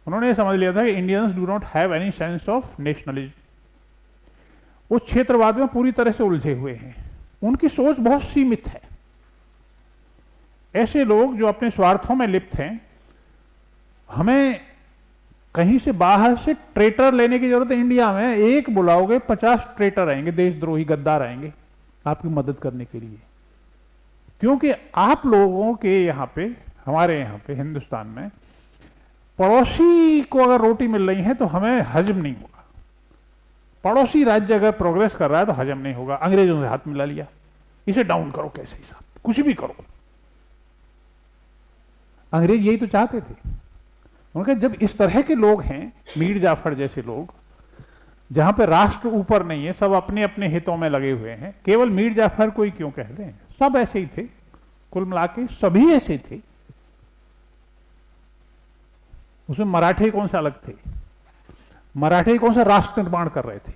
उन्होंने ये समझ लिया था कि Indians do not have any sense of nationalism. वो क्षेत्रवाद में पूरी तरह से उलझे हुए हैं, उनकी सोच बहुत सीमित है। ऐसे लोग जो अपने स्वार्थों में लिप्त हैं, हमें कहीं से बाहर से ट्रेटर लेने की जरूरत है। इंडिया में एक बुलाओगे 50 ट्रेटर आएंगे, देशद्रोही गद्दार आएंगे आपकी मदद करने के लिए। क्योंकि आप लोगों के यहाँ पे, हमारे यहाँ पे हिंदुस्तान में, पड़ोसी को अगर रोटी मिल रही है तो हमें हजम नहीं होगा। पड़ोसी राज्य अगर प्रोग्रेस कर रहा है तो हजम नहीं होगा। अंग्रेजों से हाथ मिला लिया, इसे डाउन करो, कैसे हिसाब, कुछ भी करो। अंग्रेज यही तो चाहते थे। उनके जब इस तरह के लोग हैं, मीर जाफर जैसे लोग, जहां पे राष्ट्र ऊपर नहीं है, सब अपने अपने हितों में लगे हुए हैं। केवल मीर जाफर कोई क्यों कह दें, सब ऐसे ही थे, कुल मिला के सभी ऐसे थे। उसमें मराठे कौन सा अलग थे? मराठे कौन सा राष्ट्र निर्माण कर रहे थे?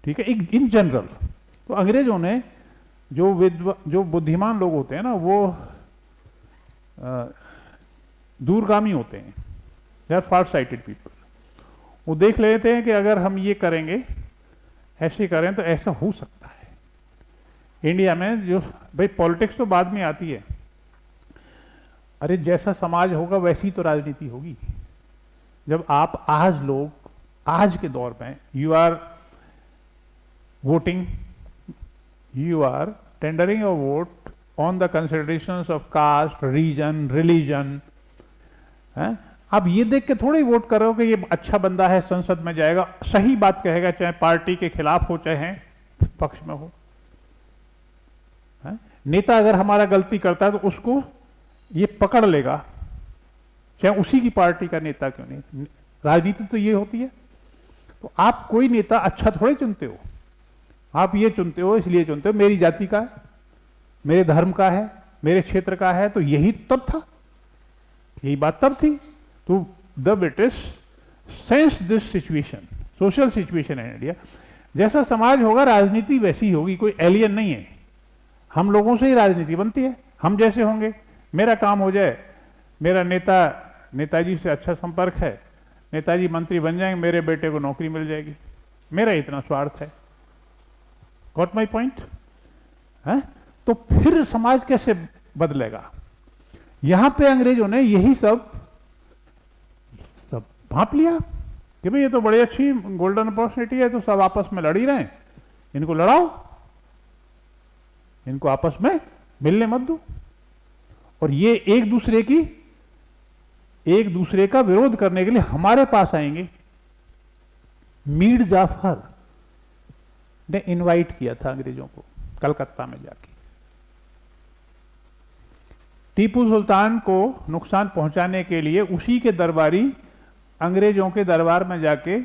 ठीक है, इन जनरल। तो अंग्रेजों ने जो बुद्धिमान लोग होते हैं ना, वो दूरगामी होते हैं, they are far sighted people. वो देख लेते हैं कि अगर हम ये करेंगे, ऐसे करें तो ऐसा हो सकता है। इंडिया में जो भाई पॉलिटिक्स तो बाद में आती है, अरे जैसा समाज होगा वैसी तो राजनीति होगी। जब आप आज लोग, आज के दौर में, you are voting, you are tendering your vote on the considerations of caste, region, religion. आप ये देख के थोड़ी वोट करो कि ये अच्छा बंदा है, संसद में जाएगा, सही बात कहेगा, चाहे पार्टी के खिलाफ हो चाहे पक्ष में हो। नेता अगर हमारा गलती करता है तो उसको ये पकड़ लेगा, चाहे उसी की पार्टी का नेता क्यों नहीं। राजनीति तो ये होती है। तो आप कोई नेता अच्छा थोड़े चुनते हो, आप ये चुनते हो, इसलिए चुनते हो मेरी जाति का है, मेरे धर्म का है, मेरे क्षेत्र का है। तो यही तब था, यही बात तब थी। तो the British sense this situation, social situation in India. जैसा समाज होगा राजनीति वैसी होगी, कोई एलियन नहीं है। हम लोगों से ही राजनीति बनती है, हम जैसे होंगे। मेरा काम हो जाए, मेरा नेताजी से अच्छा संपर्क है, नेताजी मंत्री बन जाएंगे, मेरे बेटे को नौकरी मिल जाएगी, मेरा इतना स्वार्थ है। Got my point? है तो फिर समाज कैसे बदलेगा? यहां पे अंग्रेजों ने यही सब भांप लिया कि भाई ये तो बड़ी अच्छी गोल्डन अपॉर्चुनिटी है, तो सब आपस में लड़ ही रहे हैं, इनको लड़ाओ, इनको आपस में मिलने मत दो। और ये एक दूसरे का विरोध करने के लिए हमारे पास आएंगे। मीर जाफर ने इनवाइट किया था अंग्रेजों को कलकत्ता में जाके। टीपू सुल्तान को नुकसान पहुंचाने के लिए उसी के दरबारी अंग्रेजों के दरबार में जाके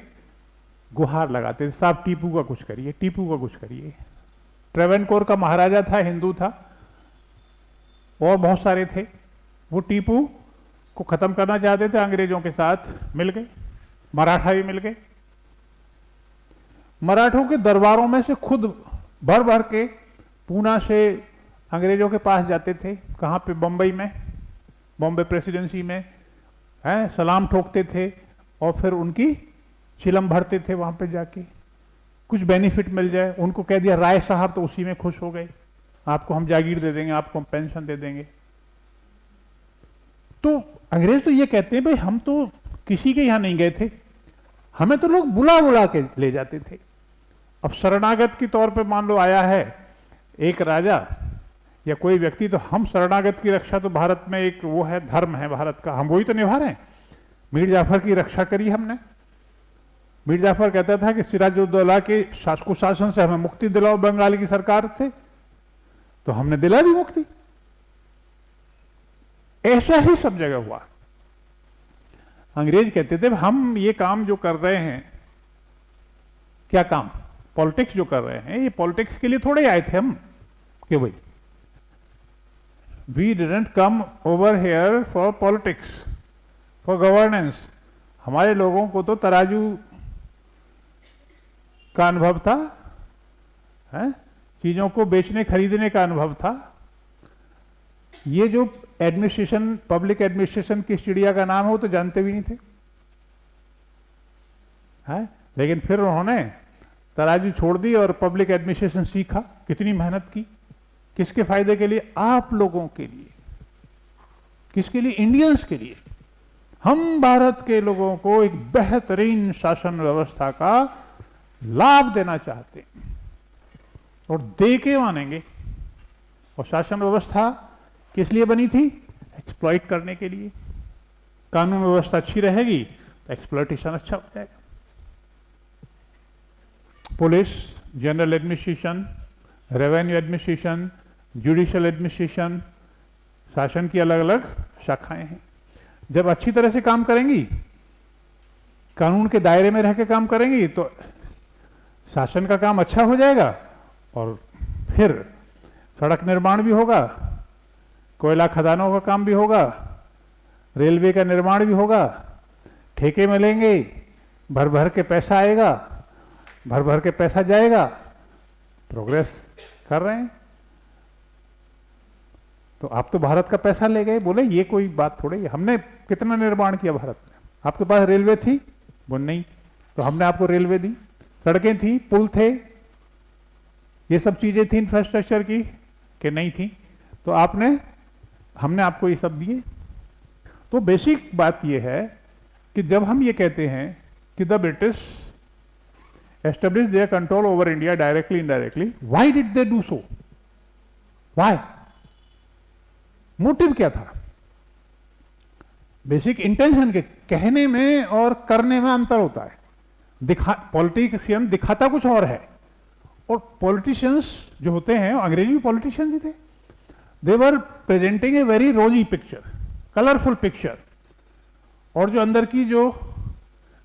गुहार लगाते थे, साहब टीपू का कुछ करिए, टीपू का कुछ करिए। ट्रेवेनकोर का महाराजा था, हिंदू था, और बहुत सारे थे। वो टीपू को खत्म करना चाहते थे, अंग्रेजों के साथ मिल गए, मराठा भी मिल गए। मराठों के दरबारों में से खुद भर भर के पूना से अंग्रेजों के पास जाते थे, कहाँ पे, बम्बई में, बॉम्बे प्रेसिडेंसी में, है, सलाम ठोकते थे और फिर उनकी चिलम भरते थे वहां पे जाके, कुछ बेनिफिट मिल जाए। उनको कह दिया राय साहब, तो उसी में खुश हो गए, आपको हम जागीर दे देंगे, आपको हम पेंशन दे देंगे। तो अंग्रेज तो ये कहते हैं भाई हम तो किसी के यहां नहीं गए थे, हमें तो लोग बुला बुला के ले जाते थे। अब शरणागत के तौर पे मान लो आया है एक राजा या कोई व्यक्ति, तो हम शरणागत की रक्षा तो भारत में एक वो है, धर्म है भारत का, हम वही तो निभा रहे हैं। मीर जाफर की रक्षा करी हमने। मीर जाफर कहता था कि सिराजुद्दौला के कुशासन से हमें मुक्ति दिलाओ बंगाल की सरकार से, तो हमने दिला दी मुक्ति। ऐसा ही सब जगह हुआ। अंग्रेज कहते थे हम ये काम जो कर रहे हैं, क्या काम, पॉलिटिक्स जो कर रहे हैं, ये पॉलिटिक्स के लिए थोड़े आए थे हम कि भाई we didn't come over here for politics, for governance. हमारे लोगों को तो तराजू का अनुभव था, है? चीजों को बेचने खरीदने का अनुभव था। ये जो एडमिनिस्ट्रेशन, पब्लिक एडमिनिस्ट्रेशन की चिड़िया का नाम है, वो तो जानते भी नहीं थे, है? लेकिन फिर उन्होंने तराजू छोड़ दी और पब्लिक एडमिनिस्ट्रेशन सीखा। कितनी मेहनत की, किसके फायदे के लिए, आप लोगों के लिए। किसके लिए, इंडियंस के लिए। हम भारत के लोगों को एक बेहतरीन शासन व्यवस्था का लाभ देना चाहते हैं और दे के मानेंगे। और शासन व्यवस्था किस लिए बनी थी, एक्सप्लॉइट करने के लिए। कानून व्यवस्था अच्छी रहेगी तो एक्सप्लॉइटेशन अच्छा हो जाएगा। Police, general administration, revenue administration, judicial administration, शासन की अलग अलग शाखाएं हैं। जब अच्छी तरह से काम करेंगी, कानून के दायरे में रह के काम करेंगी, तो शासन का काम अच्छा हो जाएगा और फिर सड़क निर्माण भी होगा, कोयला खदानों का काम भी होगा, रेलवे का निर्माण भी होगा, ठेके मिलेंगे, भर भर के पैसा आएगा, भर भर के पैसा जाएगा। प्रोग्रेस कर रहे हैं। तो आप तो भारत का पैसा ले गए, बोले ये कोई बात थोड़ी है। हमने कितना निर्माण किया भारत में। आपके पास रेलवे थी, वो नहीं, तो हमने आपको रेलवे दी। सड़कें थी, पुल थे, ये सब चीजें थी इंफ्रास्ट्रक्चर की कि नहीं थी, तो हमने आपको ये सब दिए। तो बेसिक बात ये है कि जब हम ये कहते हैं कि the British establish their control over India directly indirectly, why did they do so, why, motive क्या था। बेसिक इंटेंशन के कहने में और करने में अंतर होता है। पॉलिटिशियन दिखाता कुछ और है, और पॉलिटिशियंस जो होते हैं, अंग्रेजी भी पॉलिटिशियंस ही थे, they were presenting a very rosy picture, colourful picture, और जो अंदर की जो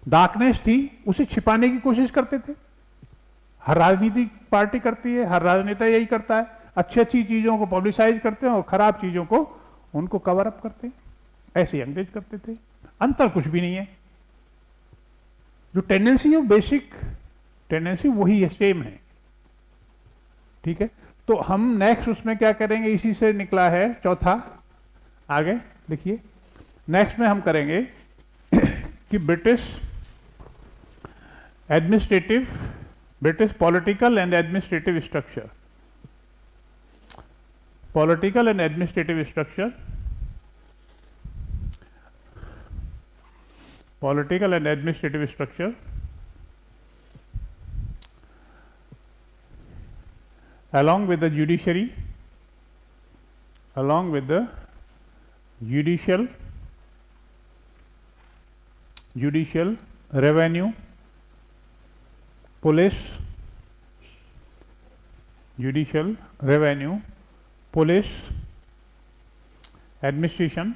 डार्कनेस थी उसे छिपाने की कोशिश करते थे। हर राजनीतिक पार्टी करती है, हर राजनेता यही करता है, अच्छी अच्छी चीजों को पब्लिसाइज करते हैं और खराब चीजों को उनको कवर अप करते हैं। ऐसे ही अंग्रेज करते थे, अंतर कुछ भी नहीं है। जो टेंडेंसी है, बेसिक टेंडेंसी वही है, सेम है। ठीक है, तो हम नेक्स्ट उसमें क्या करेंगे, इसी से निकला है चौथा, आगे लिखिए। नेक्स्ट में हम करेंगे कि British political and administrative structure, political and administrative structure, political and administrative structure, along with the judiciary, along with the judicial, revenue, police, judicial, revenue, police, administration,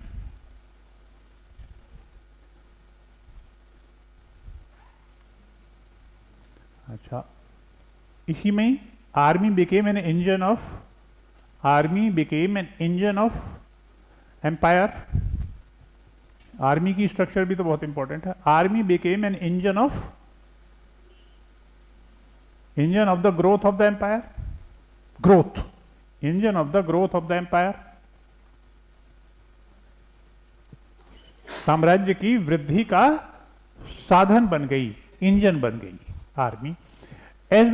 अच्छा, इसी में army became an engine of empire. Army की structure भी तो बहुत important है। Army became an engine of the growth of the empire. Growth, engine of the growth of the empire, साम्राज्य की वृद्धि का साधन बन गई, इंजन बन गई army, as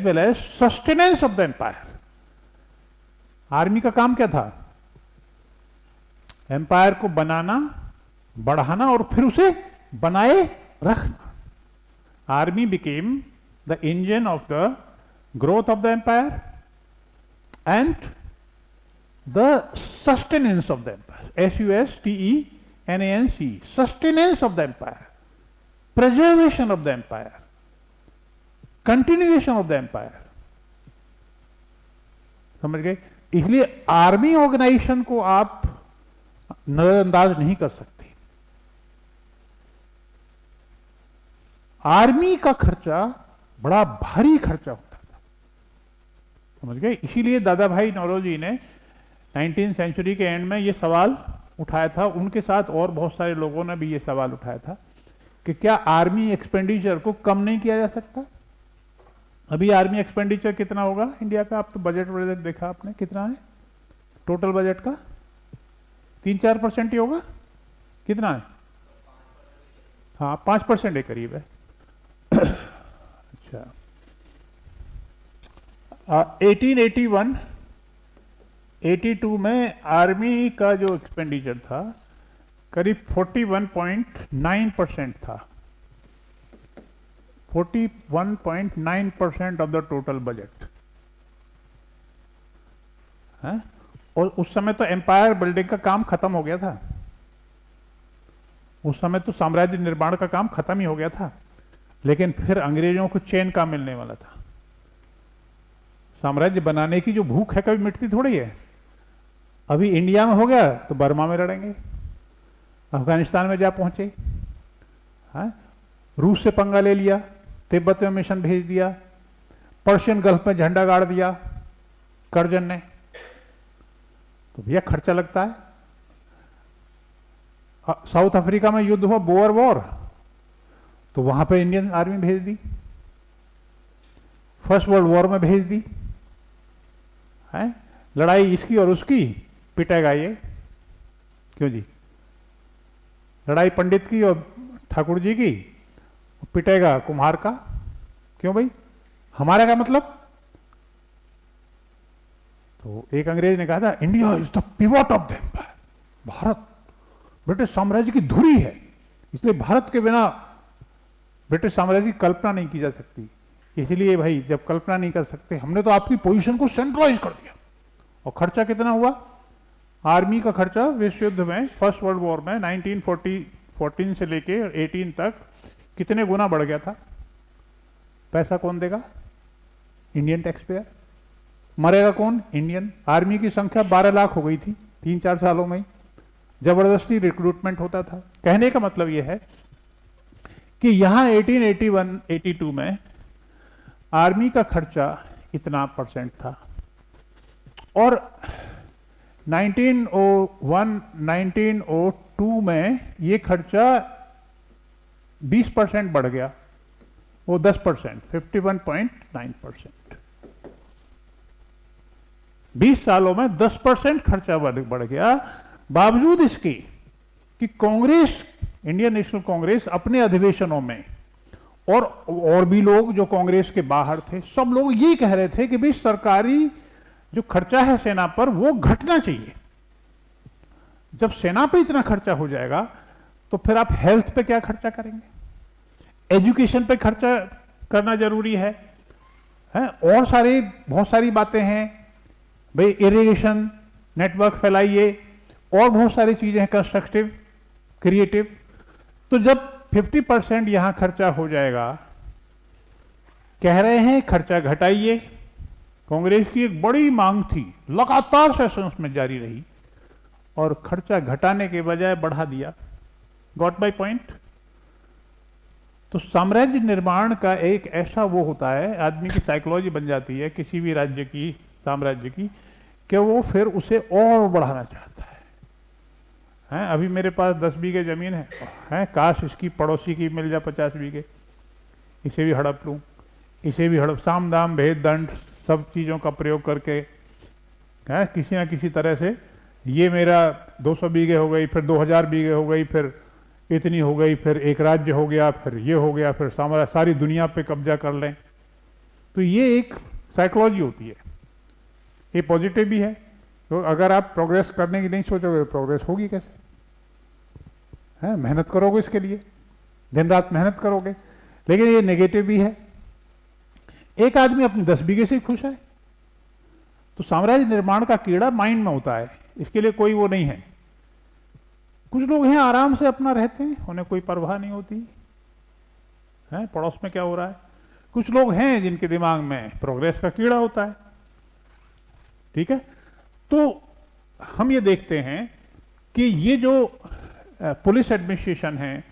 well as sustenance of the empire. Army का काम क्या था? एम्पायर को बनाना, बढ़ाना और फिर उसे बनाए रखना। Army became the engine of the growth of the empire and the sustenance of the empire, sustenance, sustenance of the empire, preservation of the empire, continuation of the empire। समझ गए? इसलिए आर्मी ऑर्गेनाइजेशन को आप नजरअंदाज नहीं कर सकते। Army का खर्चा बड़ा भारी खर्चा होता था, समझ गए? इसीलिए दादा भाई नौरोजी ने 19वीं सेंचुरी के एंड में ये सवाल उठाया था, उनके साथ और बहुत सारे लोगों ने भी ये सवाल उठाया था कि क्या आर्मी एक्सपेंडिचर को कम नहीं किया जा सकता? अभी आर्मी एक्सपेंडिचर कितना होगा इंडिया का? आप तो बजट देखा आपने, कितना है टोटल बजट का? 3-4% ही होगा, कितना है? हाँ 5% के करीब है। अच्छा, 1882 में आर्मी का जो एक्सपेंडिचर था करीब 41.9% था, 41.9% ऑफ द टोटल बजट है। और उस समय तो एम्पायर बिल्डिंग का काम खत्म हो गया था, उस समय तो साम्राज्य निर्माण का काम खत्म ही हो गया था, लेकिन फिर अंग्रेजों को चैन का मिलने वाला था। साम्राज्य बनाने की जो भूख है कभी मिटती थोड़ी है। अभी इंडिया में हो गया तो बर्मा में लड़ेंगे, अफगानिस्तान में जा पहुंचे, हाँ? रूस से पंगा ले लिया, तिब्बत में मिशन भेज दिया, पर्शियन गल्फ में झंडा गाड़ दिया कर्जन ने, तो भैया खर्चा लगता है। साउथ अफ्रीका में युद्ध हुआ, बोअर वॉर, तो वहां पे इंडियन आर्मी भेज दी, फर्स्ट वर्ल्ड वॉर में भेज दी है। लड़ाई इसकी और उसकी, पिटेगा ये क्यों जी? लड़ाई पंडित की और ठाकुर जी की, पिटेगा कुम्हार का क्यों भाई? हमारा का मतलब? तो एक अंग्रेज ने कहा था India is the pivot of the empire, भारत ब्रिटिश साम्राज्य की धुरी है, इसलिए भारत के बिना ब्रिटिश साम्राज्य की कल्पना नहीं की जा सकती। इसलिए भाई जब कल्पना नहीं कर सकते, हमने तो आपकी पोजीशन को सेंट्रलाइज कर दिया। और खर्चा कितना हुआ? आर्मी का खर्चा विश्व युद्ध में, फर्स्ट वर्ल्ड वॉर में 1914 से लेके 18 तक कितने गुना बढ़ गया था? पैसा कौन देगा? Indian tax payer. मरेगा कौन? इंडियन। आर्मी की संख्या 12 लाख हो गई थी 3-4 सालों में, जबरदस्ती रिक्रूटमेंट होता था। कहने का मतलब यह है कि यहां 1881-82 में आर्मी का खर्चा इतना परसेंट था, और 1901-1902 में ये खर्चा 20% बढ़ गया, वो 10%, 51.9%। 20 सालों में 10% खर्चा बढ़ गया, बावजूद इसके कि कांग्रेस, इंडियन नेशनल कांग्रेस अपने अधिवेशनों में और भी लोग जो कांग्रेस के बाहर थे, सब लोग ये कह रहे थे कि भाई सरकारी जो खर्चा है सेना पर वो घटना चाहिए। जब सेना पे इतना खर्चा हो जाएगा तो फिर आप हेल्थ पे क्या खर्चा करेंगे? एजुकेशन पे खर्चा करना जरूरी है? और बहुत सारी बातें हैं भाई, इरिगेशन नेटवर्क फैलाइए, और बहुत सारी चीजें हैं कंस्ट्रक्टिव, क्रिएटिव। तो जब 50% यहां खर्चा हो जाएगा, कह रहे हैं खर्चा घटाइए। कांग्रेस की एक बड़ी मांग थी, लगातार सेशंस में जारी रही, और खर्चा घटाने के बजाय बढ़ा दिया। Got by point? तो साम्राज्य निर्माण का एक ऐसा वो होता है, आदमी की साइकोलॉजी बन जाती है किसी भी राज्य की, साम्राज्य की, कि वो फिर उसे और बढ़ाना चाहता है। अभी मेरे पास 10 बीघे जमीन है, काश इसकी पड़ोसी की मिल जाए 50 बीघे, इसे भी हड़प लूं। इसे भी हड़प, साम दाम भेद दंड सब चीज़ों का प्रयोग करके है किसी ना किसी तरह से ये मेरा 200 बीघे हो गई, फिर 2000 बीघे हो गई, फिर इतनी हो गई, फिर एक राज्य हो गया, फिर ये हो गया, फिर सारी दुनिया पे कब्जा कर लें। तो ये एक साइकोलॉजी होती है, ये पॉजिटिव भी है। तो अगर आप प्रोग्रेस करने की नहीं सोचोगे प्रोग्रेस होगी कैसे? है, मेहनत करोगे इसके लिए, दिन रात मेहनत करोगे। लेकिन ये नेगेटिव भी है। एक आदमी अपने 10 बीघे से खुश है तो साम्राज्य निर्माण का कीड़ा माइंड में होता है, इसके लिए कोई वो नहीं है। कुछ लोग हैं आराम से अपना रहते हैं, उन्हें कोई परवाह नहीं होती है पड़ोस में क्या हो रहा है। कुछ लोग हैं जिनके दिमाग में प्रोग्रेस का कीड़ा होता है। ठीक है, तो हम ये देखते हैं कि ये जो पुलिस एडमिनिस्ट्रेशन है,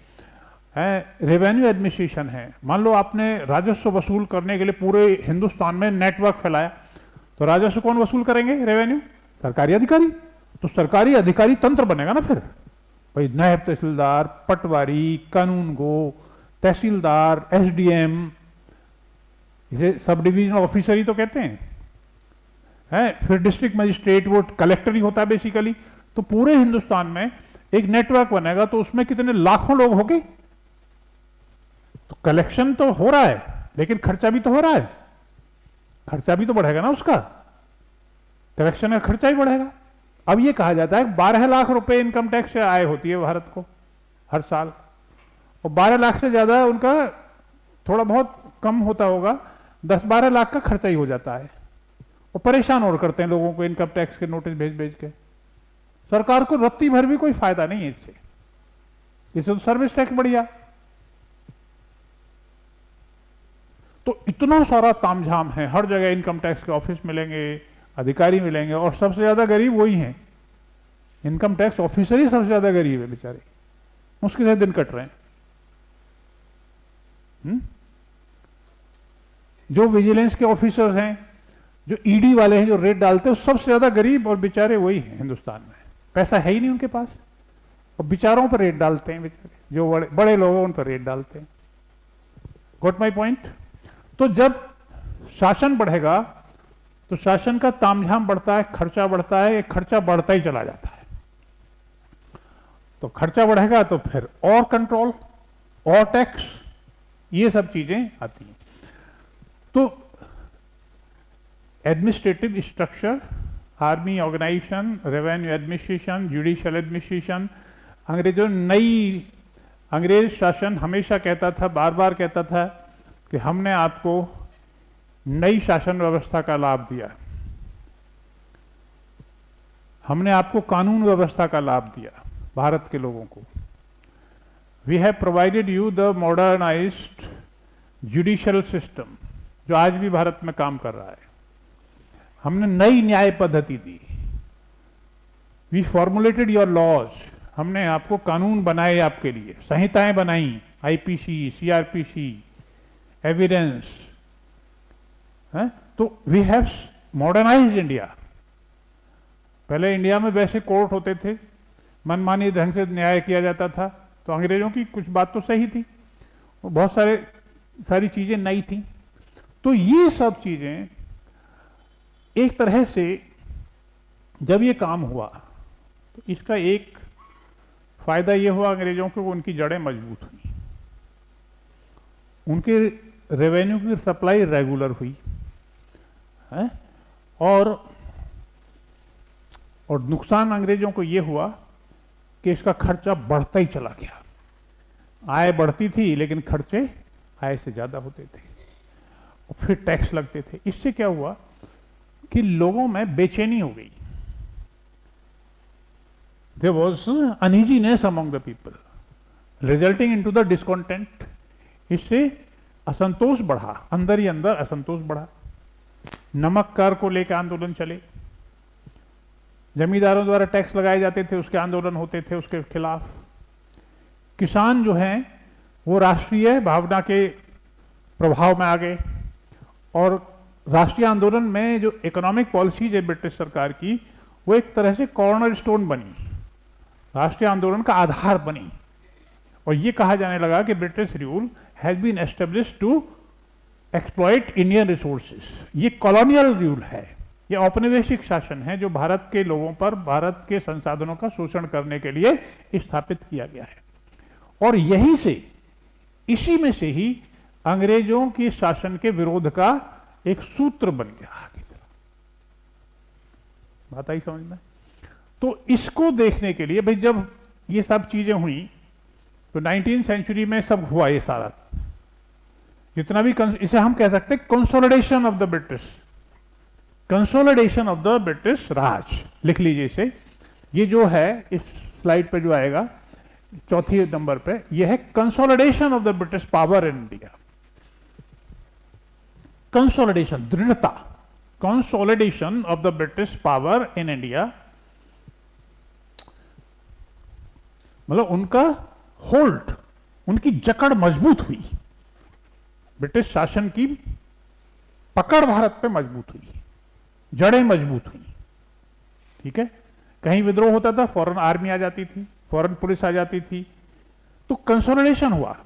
रेवेन्यू एडमिनिस्ट्रेशन है, मान लो आपने राजस्व वसूल करने के लिए पूरे हिंदुस्तान में नेटवर्क फैलाया, तो राजस्व कौन वसूल करेंगे? रेवेन्यू, सरकारी अधिकारी। तो सरकारी अधिकारी तंत्र बनेगा ना फिर भाई, नायब तहसीलदार, पटवारी, कानूनगो, तहसीलदार, एसडीएम, इसे सब डिविजनल ऑफिसर ही तो कहते हैं। फिर डिस्ट्रिक्ट मजिस्ट्रेट, वो कलेक्टर ही होता है बेसिकली। तो पूरे हिंदुस्तान में एक नेटवर्क बनेगा, तो उसमें कितने लाखों लोग होंगे। तो कलेक्शन तो हो रहा है लेकिन खर्चा भी तो हो रहा है, खर्चा भी तो बढ़ेगा ना उसका, कलेक्शन का खर्चा ही बढ़ेगा। अब ये कहा जाता है 12 लाख रुपए इनकम टैक्स से आय होती है भारत को हर साल, और 12 लाख से ज्यादा उनका थोड़ा बहुत कम होता होगा, 10-12 लाख का खर्चा ही हो जाता है। और परेशान और करते हैं लोगों को इनकम टैक्स के नोटिस भेज भेज के। सरकार को रत्ती भर भी कोई फायदा नहीं है इससे तो सर्विस टैक्स बढ़िया। तो इतना सारा तामझाम है, हर जगह इनकम टैक्स के ऑफिस मिलेंगे, अधिकारी मिलेंगे, और सबसे ज्यादा गरीब वही हैं। इनकम टैक्स ऑफिसर ही सबसे ज्यादा गरीब है बेचारे, मुश्किल से दिन कट रहे हैं। जो विजिलेंस के ऑफिसर्स हैं, जो ईडी वाले हैं, जो रेड डालते हैं, सबसे ज्यादा गरीब और बेचारे वही हैं हिंदुस्तान में। पैसा है ही नहीं उनके पास, और बेचारों पर रेड डालते हैं बेचारे, जो बड़े बड़े लोग हैं उन पर रेड डालते हैं। Got my point? तो जब शासन बढ़ेगा तो शासन का तामझाम बढ़ता है, खर्चा बढ़ता है, खर्चा बढ़ता ही चला जाता है। तो खर्चा बढ़ेगा तो फिर और कंट्रोल और टैक्स, ये सब चीजें आती हैं। तो administrative structure, army organization, revenue administration, judicial administration, अंग्रेज शासन हमेशा कहता था, बार बार कहता था कि हमने आपको नई शासन व्यवस्था का लाभ दिया, हमने आपको कानून व्यवस्था का लाभ दिया भारत के लोगों को। We have provided you the modernized judicial system, जो आज भी भारत में काम कर रहा है। हमने नई न्याय पद्धति दी। वी फॉर्मुलेटेड योर लॉज, हमने आपको कानून बनाए, आपके लिए संहिताएं बनाई, आईपीसी, सीआरपीसी, एविडेंस। तो वी हैव मॉडर्नाइज्ड इंडिया। पहले इंडिया में वैसे कोर्ट होते थे, मनमानी ढंग से न्याय किया जाता था। तो अंग्रेजों की कुछ बात तो सही थी, बहुत सारी चीजें नई थी। तो ये सब चीजें एक तरह से जब ये काम हुआ तो इसका एक फायदा ये हुआ अंग्रेजों को, उनकी जड़ें मजबूत हुई, उनके रेवेन्यू की सप्लाई रेगुलर हुई है। और नुकसान अंग्रेजों को ये हुआ कि इसका खर्चा बढ़ता ही चला गया। आय बढ़ती थी लेकिन खर्चे आय से ज्यादा होते थे, और फिर टैक्स लगते थे। इससे क्या हुआ कि लोगों में बेचैनी हो गई। There was uneasiness among the people resulting into the discontent. इससे असंतोष बढ़ा, अंदर ही अंदर असंतोष बढ़ा। नमक कर को लेकर आंदोलन चले, जमींदारों द्वारा टैक्स लगाए जाते थे, उसके आंदोलन होते थे उसके खिलाफ। किसान जो हैं वो राष्ट्रीय भावना के प्रभाव में आ गए, और राष्ट्रीय आंदोलन में जो इकोनॉमिक पॉलिसीज है ब्रिटिश सरकार की, वो एक तरह से कॉर्नर स्टोन बनी, राष्ट्रीय आंदोलन का आधार बनी। और ये कहा जाने लगा कि British rule has been established to exploit Indian resources. ये कॉलोनियल रूल है, ये औपनिवेशिक शासन है जो भारत के लोगों पर भारत के संसाधनों का शोषण करने के लिए स्थापित किया गया है। और यहीं से, इसी में से ही अंग्रेजों के शासन के विरोध का एक सूत्र बन गया। आगे चला बात आई समझ में? तो इसको देखने के लिए भाई जब ये सब चीजें हुई तो 19वीं सेंचुरी में सब हुआ, ये सारा जितना भी, इसे हम कह सकते हैं consolidation of the British, consolidation of the British Raj. लिख लीजिए इसे, ये जो है इस स्लाइड पे जो आएगा चौथी नंबर पे, ये है consolidation of the British power in India. Consolidation, दृढ़ता, consolidation of the British power in India, मतलब उनका होल्ड, उनकी जकड़ मजबूत हुई, ब्रिटिश शासन की पकड़ भारत पे मजबूत हुई, जड़ें मजबूत हुई। ठीक है, कहीं विद्रोह होता था फौरन आर्मी आ जाती थी, फौरन पुलिस आ जाती थी, तो कंसोलिडेशन हुआ,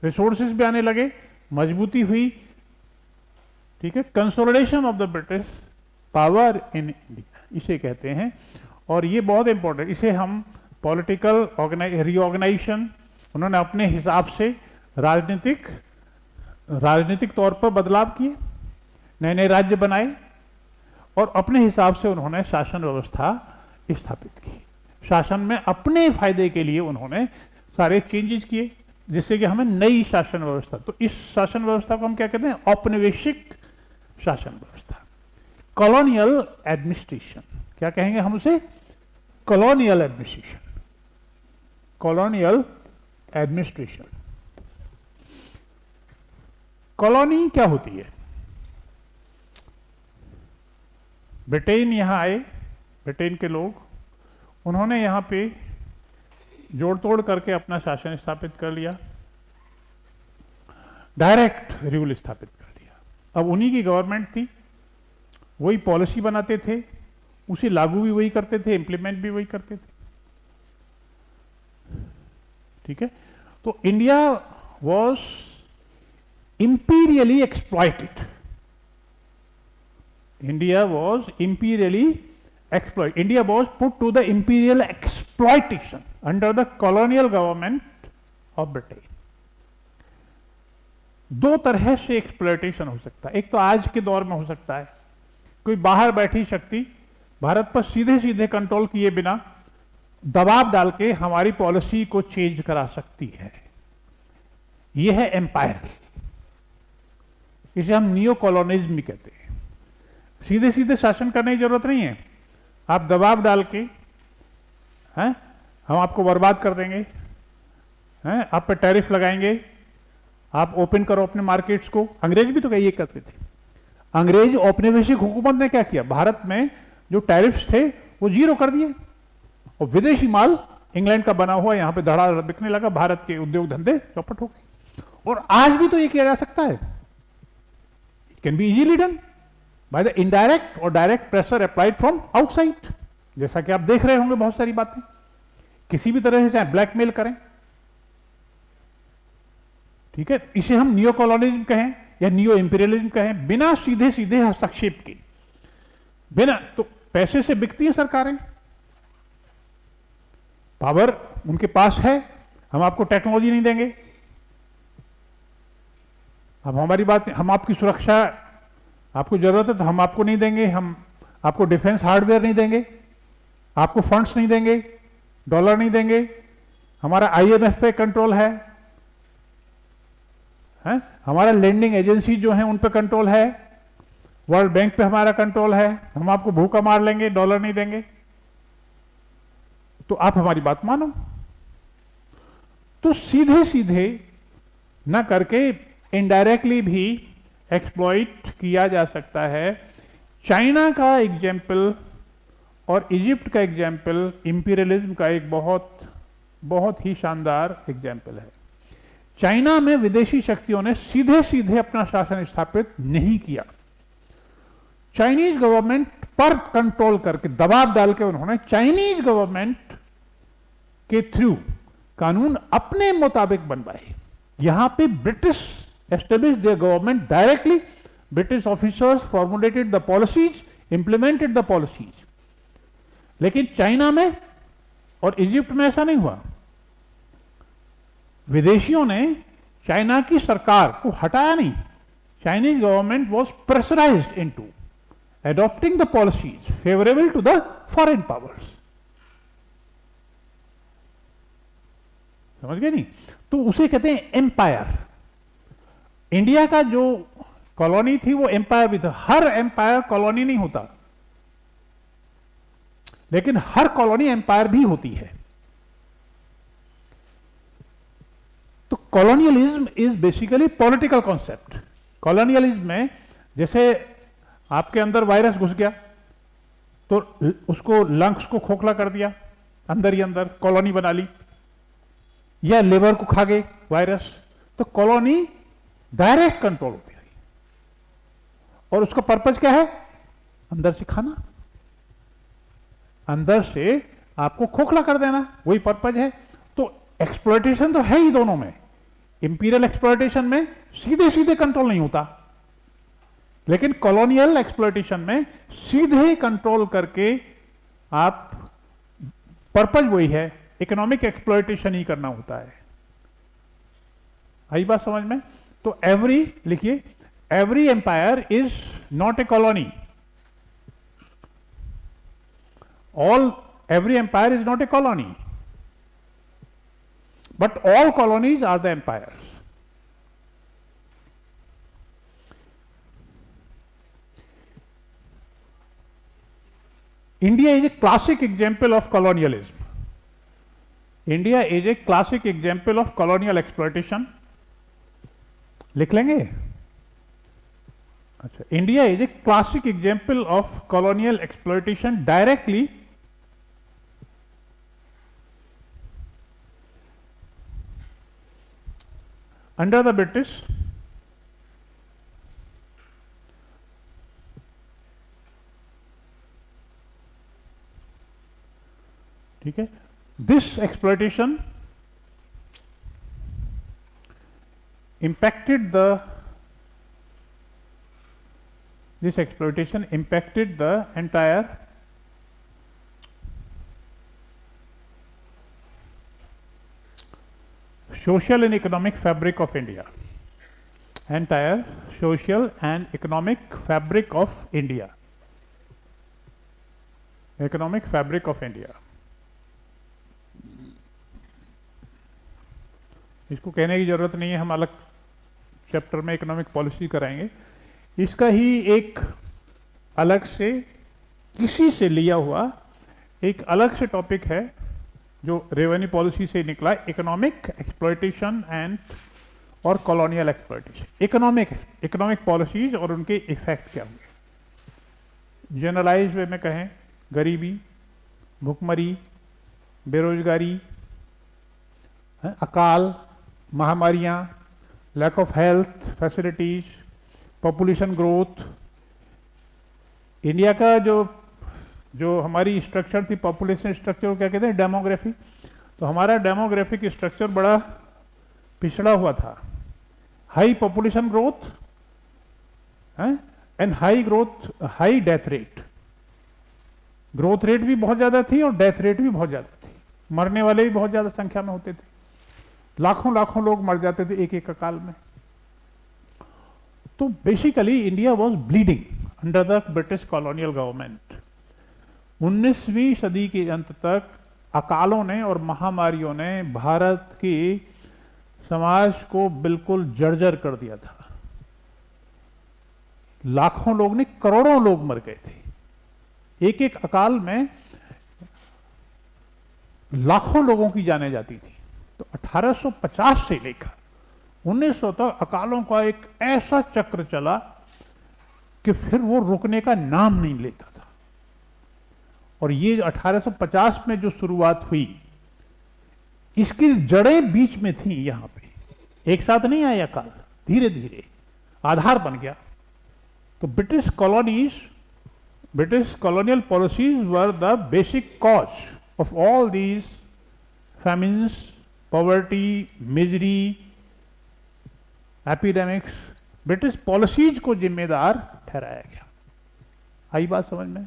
रिसोर्सेज भी आने लगे, मजबूती हुई। ठीक है, consolidation of the British power in India इसे कहते हैं। और ये बहुत इंपॉर्टेंट, इसे हम पॉलिटिकल रीऑर्गेनाइजेशन, उन्होंने अपने हिसाब से राजनीतिक तौर पर बदलाव किए, नए नए राज्य बनाए और अपने हिसाब से उन्होंने शासन व्यवस्था स्थापित की। शासन में अपने फायदे के लिए उन्होंने सारे चेंजेस किए, जिससे कि हमें नई शासन व्यवस्था, तो इस शासन व्यवस्था को हम क्या कहते हैं? औपनिवेशिक शासन व्यवस्था, कॉलोनियल एडमिनिस्ट्रेशन। क्या कहेंगे हम उसे? Colonial administration, colonial administration. Colony क्या होती है? ब्रिटेन यहां आए, ब्रिटेन के लोग, उन्होंने यहां पे जोड़ तोड़ करके अपना शासन स्थापित कर लिया, डायरेक्ट रूल स्थापित कर लिया। अब उन्हीं की गवर्नमेंट थी, वही पॉलिसी बनाते थे, उसे लागू भी वही करते थे, इंप्लीमेंट भी वही करते थे। ठीक है, तो India was imperially exploited, India was imperially exploit. India was put to the imperial exploitation under the colonial government of Britain. दो तरह से एक्सप्लॉयटेशन हो सकता है। एक तो आज के दौर में हो सकता है, कोई बाहर बैठी शक्ति भारत पर सीधे सीधे कंट्रोल किए बिना दबाव डाल के हमारी पॉलिसी को चेंज करा सकती है। यह है एम्पायर, इसे हम नियो कॉलोनिज्म कहते हैं। सीधे सीधे शासन करने की जरूरत नहीं है, आप दबाव डाल के हैं हम आपको बर्बाद कर देंगे, हैं आप पे टैरिफ लगाएंगे, आप ओपन करो अपने मार्केट्स को। अंग्रेज भी तो ये करते थे। अंग्रेज औपनिवेशिक हुकूमत ने क्या किया? भारत में जो टैरिफ्स थे वो जीरो कर दिए और विदेशी माल इंग्लैंड का बना हुआ यहां पे धड़ा बिकने लगा, भारत के उद्योग धंधे चौपट हो गए। और आज भी तो ये किया जा सकता है, it can be easily done by the indirect or direct pressure applied from outside। जैसा कि आप देख रहे होंगे बहुत सारी बातें, किसी भी तरह से चाहे ब्लैकमेल करें। ठीक है, इसे हम नियो कॉलोनिज्म कहें या नियो इंपीरियलिज्म कहें, बिना सीधे सीधे हस्तक्षेप के, बिना, तो पैसे से बिकती है सरकारें, पावर उनके पास है, हम आपको टेक्नोलॉजी नहीं देंगे, अब हमारी बात, हम आपकी सुरक्षा, आपको जरूरत है तो हम आपको नहीं देंगे, हम आपको डिफेंस हार्डवेयर नहीं देंगे, आपको फंड्स नहीं देंगे, डॉलर नहीं देंगे, हमारा आईएमएफ पे कंट्रोल है, हमारा लेंडिंग एजेंसी जो है उन पे कंट्रोल है, वर्ल्ड बैंक पे हमारा कंट्रोल है, हम आपको भूखा मार लेंगे, डॉलर नहीं देंगे, तो आप हमारी बात मानो। तो सीधे सीधे ना करके इनडायरेक्टली भी एक्सप्लॉइट किया जा सकता है। चाइना का एग्जाम्पल और इजिप्ट का एग्जाम्पल इंपीरियलिज्म का एक बहुत ही शानदार एग्जाम्पल है। चाइना में विदेशी शक्तियों ने सीधे सीधे अपना शासन स्थापित नहीं किया, चाइनीज गवर्नमेंट पर कंट्रोल करके दबाव डाल के उन्होंने चाइनीज गवर्नमेंट के थ्रू कानून अपने मुताबिक बनवाए। यहां पे British established their government directly. British officers formulated the policies, implemented the policies. लेकिन चाइना में और इजिप्ट में ऐसा नहीं हुआ। विदेशियों ने चाइना की सरकार को हटाया नहीं। Chinese government was pressurized into adopting the policies favorable to the foreign powers. समझ गए नहीं? तो उसे कहते हैं एम्पायर। इंडिया का जो कॉलोनी थी वो एम्पायर भी था। हर एम्पायर कॉलोनी नहीं होता, लेकिन हर कॉलोनी एम्पायर भी होती है। तो colonialism is basically political concept. Colonialism में जैसे आपके अंदर वायरस घुस गया तो उसको लंग्स को खोखला कर दिया, अंदर ही अंदर कॉलोनी बना ली, या लिवर को खा गए वायरस, तो कॉलोनी डायरेक्ट कंट्रोल होती है। और उसका पर्पज क्या है? अंदर से खाना, अंदर से आपको खोखला कर देना, वही पर्पज है। तो एक्सप्लॉयटेशन तो है ही दोनों में। इंपीरियल एक्सप्लॉयटेशन में सीधे सीधे कंट्रोल नहीं होता, लेकिन कॉलोनियल एक्सप्लॉयटेशन में सीधे कंट्रोल करके आप, पर्पज वही है, इकोनॉमिक एक्सप्लॉयटेशन ही करना होता है। आई बात समझ में? तो एवरी, लिखिए, every empire is not a colony. Every empire is not a colony, but all colonies are the empires. India is a classic example of colonialism. India is a classic example of colonial exploitation. लिख लेंगे? अच्छा, India is a classic example of colonial exploitation directly under the British ठीक है। This exploitation impacted the entire social and economic fabric of India. Entire social and economic fabric of India. Economic fabric of India. इसको कहने की जरूरत नहीं है, हम अलग चैप्टर में इकोनॉमिक पॉलिसी कराएंगे। इसका ही एक अलग से, किसी से लिया हुआ एक अलग से टॉपिक है जो रेवेन्यू पॉलिसी से निकला, इकोनॉमिक एक्सप्लॉयटेशन एंड और कॉलोनियल एक्सप्लॉयटेशन। इकोनॉमिक पॉलिसीज और उनके इफेक्ट क्या होंगे। जनरलाइज वे में कहें, गरीबी, भुखमरी, बेरोजगारी, अकाल, महामारियां, lack of health facilities, population growth. India का जो हमारी स्ट्रक्चर थी, पॉपुलेशन स्ट्रक्चर, क्या कहते हैं, डेमोग्राफी। तो हमारा डेमोग्राफिक स्ट्रक्चर बड़ा पिछड़ा हुआ था। High population growth and high death rate. Growth rate भी बहुत ज्यादा थी और डेथ रेट भी बहुत ज्यादा थी। मरने वाले भी बहुत ज्यादा संख्या में होते थे, लाखों लोग मर जाते थे एक एक काल में। तो basically India was bleeding under the British colonial government. 19वीं सदी के अंत तक अकालों ने और महामारियों ने भारत की समाज को बिल्कुल जर्जर कर दिया था। लाखों लोग नहीं, करोड़ों लोग मर गए थे। एक एक अकाल में लाखों लोगों की जानें जाती थी। तो 1850 से लेकर 1900 तक अकालों का एक ऐसा चक्र चला कि फिर वो रुकने का नाम नहीं लेता था। और ये 1850 में जो शुरुआत हुई, इसकी जड़ें बीच में थी। यहां पे एक साथ नहीं आया अकाल, धीरे धीरे आधार बन गया। तो British colonial policies were the basic cause of all these famines, poverty, misery, epidemics, British policies को जिम्मेदार ठहराया गया। आई बात समझ में?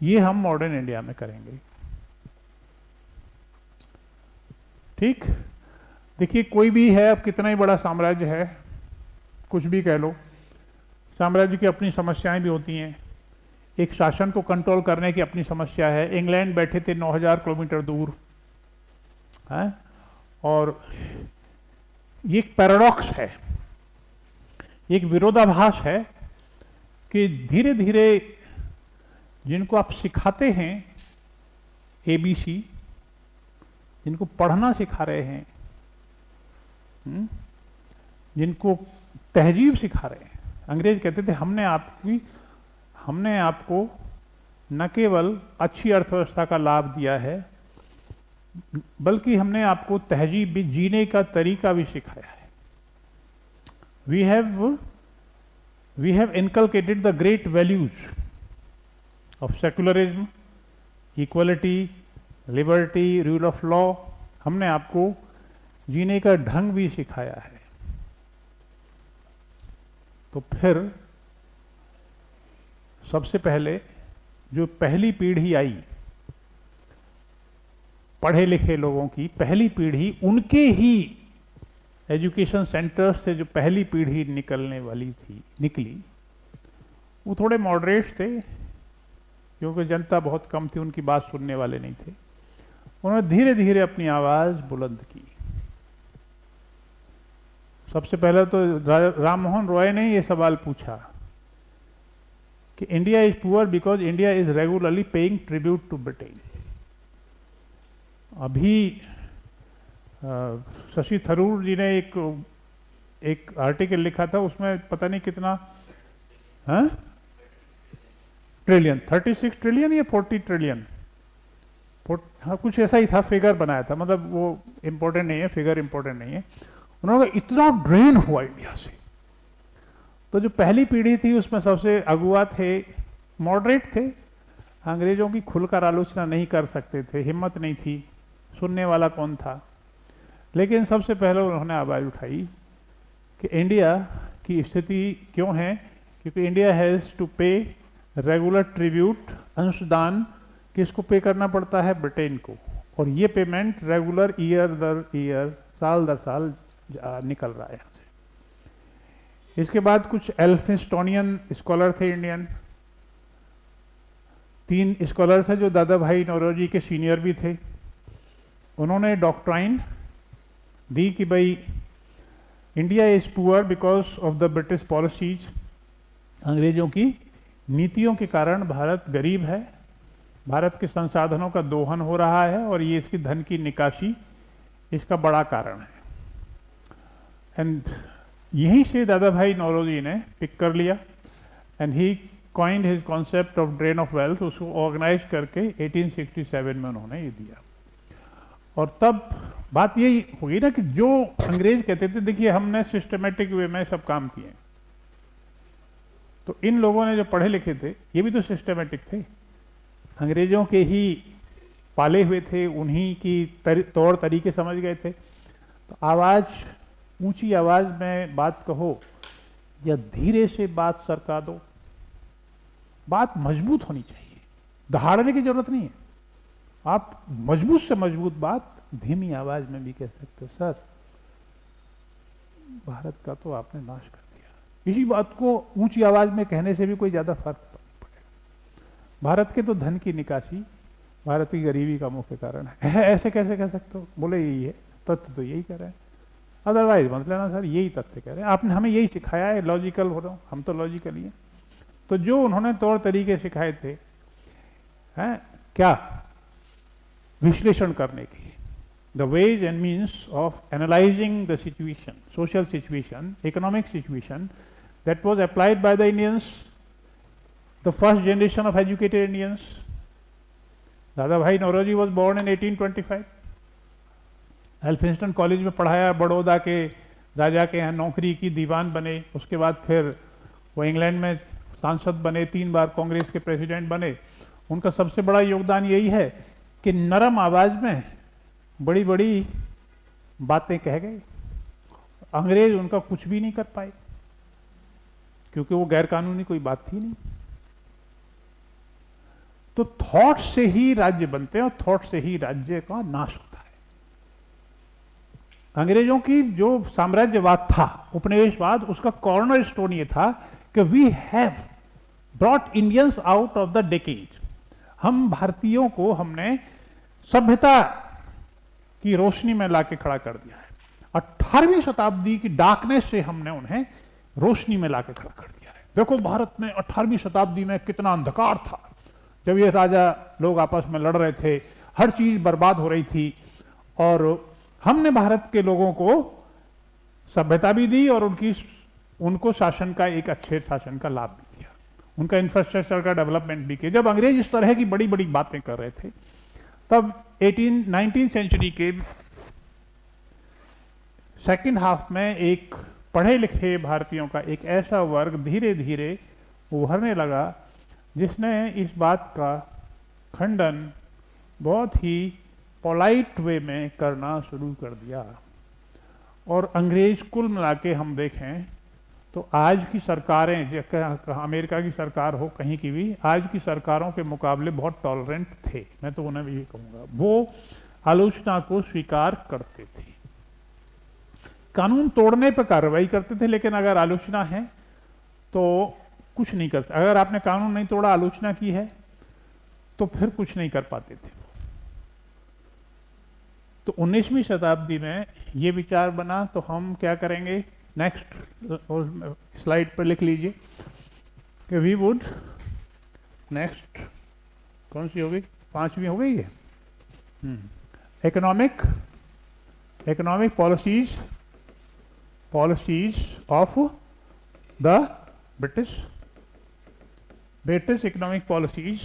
ये हम मॉडर्न इंडिया में करेंगे। ठीक, देखिए कोई भी है, अब कितना ही बड़ा साम्राज्य है, कुछ भी कह लो, साम्राज्य की अपनी समस्याएं भी होती हैं। एक शासन को कंट्रोल करने की अपनी समस्या है। इंग्लैंड बैठे थे 9000 किलोमीटर दूर है, और ये एक पैराडॉक्स है, एक विरोधाभास है कि धीरे धीरे जिनको आप सिखाते हैं एबीसी, जिनको पढ़ना सिखा रहे हैं, जिनको तहजीब सिखा रहे हैं, अंग्रेज कहते थे हमने आपको न केवल अच्छी अर्थव्यवस्था का लाभ दिया है, बल्कि हमने आपको तहजीब भी, जीने का तरीका भी सिखाया है। We have inculcated the great values of secularism, equality, liberty, rule of law. हमने आपको जीने का ढंग भी सिखाया है। तो फिर सबसे पहले जो पहली पीढ़ी आई पढ़े लिखे लोगों की, पहली पीढ़ी, उनके ही एजुकेशन सेंटर्स से जो पहली पीढ़ी निकली, वो थोड़े मॉडरेट थे, क्योंकि जनता बहुत कम थी, उनकी बात सुनने वाले नहीं थे। उन्होंने धीरे धीरे अपनी आवाज बुलंद की। सबसे पहले तो राम मोहन रॉय ने ये सवाल पूछा कि India is poor because India is regularly paying tribute to Britain. अभी शशि थरूर जी ने एक आर्टिकल लिखा था, उसमें पता नहीं कितना ट्रिलियन, 36 ट्रिलियन या 40 ट्रिलियन, हाँ कुछ ऐसा ही था, फिगर बनाया था, मतलब वो इंपॉर्टेंट नहीं है, फिगर इंपॉर्टेंट नहीं है। उन्होंने कहा इतना ड्रेन हुआ इंडिया से। तो जो पहली पीढ़ी थी उसमें सबसे अगुआ थे, मॉडरेट थे, अंग्रेजों की खुलकर आलोचना नहीं कर सकते थे, हिम्मत नहीं थी, सुनने वाला कौन था। लेकिन सबसे पहले उन्होंने आवाज उठाई कि इंडिया की स्थिति क्यों है, क्योंकि इंडिया हैज़ टू पे रेगुलर ट्रिब्यूट, अंशदान किसको पे करना पड़ता है, ब्रिटेन को, और ये पेमेंट रेगुलर ईयर दर ईयर, साल दर साल निकल रहा है यहाँ से। इसके बाद कुछ एल्फिंस्टोनियन स्कॉलर थे इंडियन, 3 स्कॉलर्स हैं जो दादा भाई नौरोजी के सीनियर भी थे। उन्होंने डॉक्ट्राइन दी कि भाई India is poor because of the British policies, अंग्रेजों की नीतियों के कारण भारत गरीब है, भारत के संसाधनों का दोहन हो रहा है, और ये इसकी धन की निकासी इसका बड़ा कारण है। एंड यहीं से दादा भाई नौरोजी ने पिक कर लिया, and he coined his concept of drain of wealth, उसको ऑर्गेनाइज करके 1867 में उन्होंने ये दिया। और तब बात यही हुई ना कि जो अंग्रेज कहते थे, देखिए हमने सिस्टमेटिक वे में सब काम किए, तो इन लोगों ने जो पढ़े लिखे थे ये भी तो सिस्टमेटिक थे, अंग्रेजों के ही पाले हुए थे, उन्हीं की तौर तरीके समझ गए थे। तो आवाज, ऊंची आवाज में बात कहो या धीरे से बात सरका दो, बात मजबूत होनी चाहिए, दहाड़ने की जरूरत नहीं है। आप मजबूत से मजबूत बात धीमी आवाज में भी कह सकते हो, सर भारत का तो आपने नाश कर दिया। इसी बात को ऊंची आवाज में कहने से भी कोई ज्यादा फर्क नहीं पड़ेगा। भारत के तो धन की निकासी भारत की गरीबी का मुख्य कारण है। ऐसे कैसे कह सकते हो? बोले यही है, तथ्य तो यही कह रहे हैं, अदरवाइज मत लेना सर, यही तथ्य कह रहे हैं, आपने हमें यही सिखाया है, लॉजिकल हो रहा हूँ, हम तो लॉजिकल ही हैं। तो जो उन्होंने तौर तरीके सिखाए थे, हैं क्या, विश्लेषण करने की, the ways and means of analyzing the situation, social situation, economic situation that was applied by the Indians, the first generation of educated Indians. Dada Bhai Nauroji was born in 1825. Elphinstone college में पढ़ाया, बड़ौदा के राजा के यहाँ नौकरी की, दीवान बने, उसके बाद फिर वो इंग्लैंड में सांसद बने, 3 बार कांग्रेस के प्रेसिडेंट बने। उनका सबसे बड़ा योगदान यही है कि नरम आवाज में बड़ी बड़ी बातें कह गए। अंग्रेज उनका कुछ भी नहीं कर पाए, क्योंकि वो गैर कानूनी कोई बात थी नहीं। तो थॉट से ही राज्य बनते हैं और थॉट से ही राज्य का नाश होता है। अंग्रेजों की जो साम्राज्यवाद था, उपनिवेशवाद, उसका कॉर्नर स्टोन ये था कि we have brought Indians out of the decade. हम भारतीयों को हमने सभ्यता की रोशनी में लाके खड़ा कर दिया है। 18वीं शताब्दी की डार्कनेस से हमने उन्हें रोशनी में लाके खड़ा कर दिया है। देखो भारत में 18वीं शताब्दी में कितना अंधकार था, जब ये राजा लोग आपस में लड़ रहे थे, हर चीज बर्बाद हो रही थी, और हमने भारत के लोगों को सभ्यता भी दी और उनको शासन का, एक अच्छे शासन का लाभ भी दिया, उनका इंफ्रास्ट्रक्चर का डेवलपमेंट भी किया। जब अंग्रेज इस तरह की बड़ी बड़ी बातें कर रहे थे, तब 19th सेंचुरी के सेकंड हाफ में एक पढ़े लिखे भारतीयों का एक ऐसा वर्ग धीरे धीरे उभरने लगा जिसने इस बात का खंडन बहुत ही पोलाइट वे में करना शुरू कर दिया। और अंग्रेज कुल मिला के हम देखें तो आज की सरकारें, अमेरिका की सरकार हो कहीं की भी, आज की सरकारों के मुकाबले बहुत टॉलरेंट थे। मैं तो उन्हें भी कहूँगा, वो आलोचना को स्वीकार करते थे, कानून तोड़ने पर कार्रवाई करते थे, लेकिन अगर आलोचना है तो कुछ नहीं कर सकते। अगर आपने कानून नहीं तोड़ा, आलोचना की है, तो फिर कुछ नहीं कर पाते थे। तो 19वीं शताब्दी में ये विचार बना, तो हम क्या करेंगे, नेक्स्ट स्लाइड पर लिख लीजिए कि वी वुड, नेक्स्ट कौन सी हो गई, 5वीं हो गई है, economic policies of the British economic policies.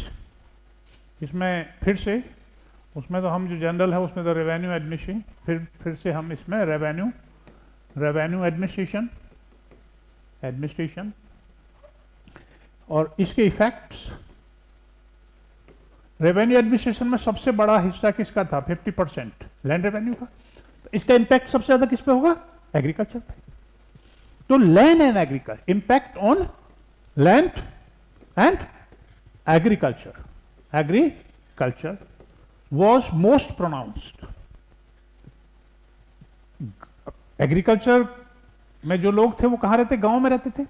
इसमें फिर से, उसमें तो हम जो जनरल है उसमें तो रेवेन्यू एडमिनिस्ट्रेशन, फिर से हम इसमें रेवेन्यू एडमिनिस्ट्रेशन और इसके इफेक्ट्स। रेवेन्यू एडमिनिस्ट्रेशन में सबसे बड़ा हिस्सा किसका था, 50% लैंड रेवेन्यू का। तो इसका इंपैक्ट सबसे ज्यादा किस पे होगा, एग्रीकल्चर पे। तो land and agriculture, impact on land and agriculture was most pronounced। Agriculture में जो लोग थे वो कहां रहते, गांव में रहते थे।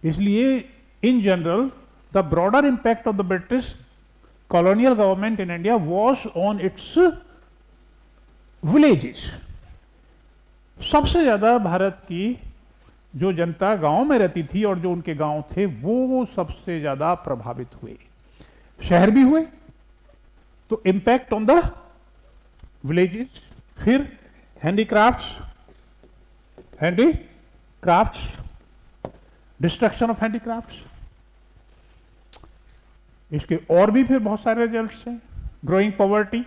इसलिए in general the broader impact of the British colonial government in India was on it's villages. सबसे ज्यादा भारत की जो जनता गांव में रहती थी और जो उनके गांव थे वो सबसे ज्यादा प्रभावित हुए। शहर भी हुए, तो इंपैक्ट ऑन द विलेजेस। फिर हैंडीक्राफ्ट्स, डिस्ट्रक्शन ऑफ हैंडीक्राफ्ट्स। इसके और भी फिर बहुत सारे रिजल्ट्स हैं। ग्रोइंग पॉवर्टी,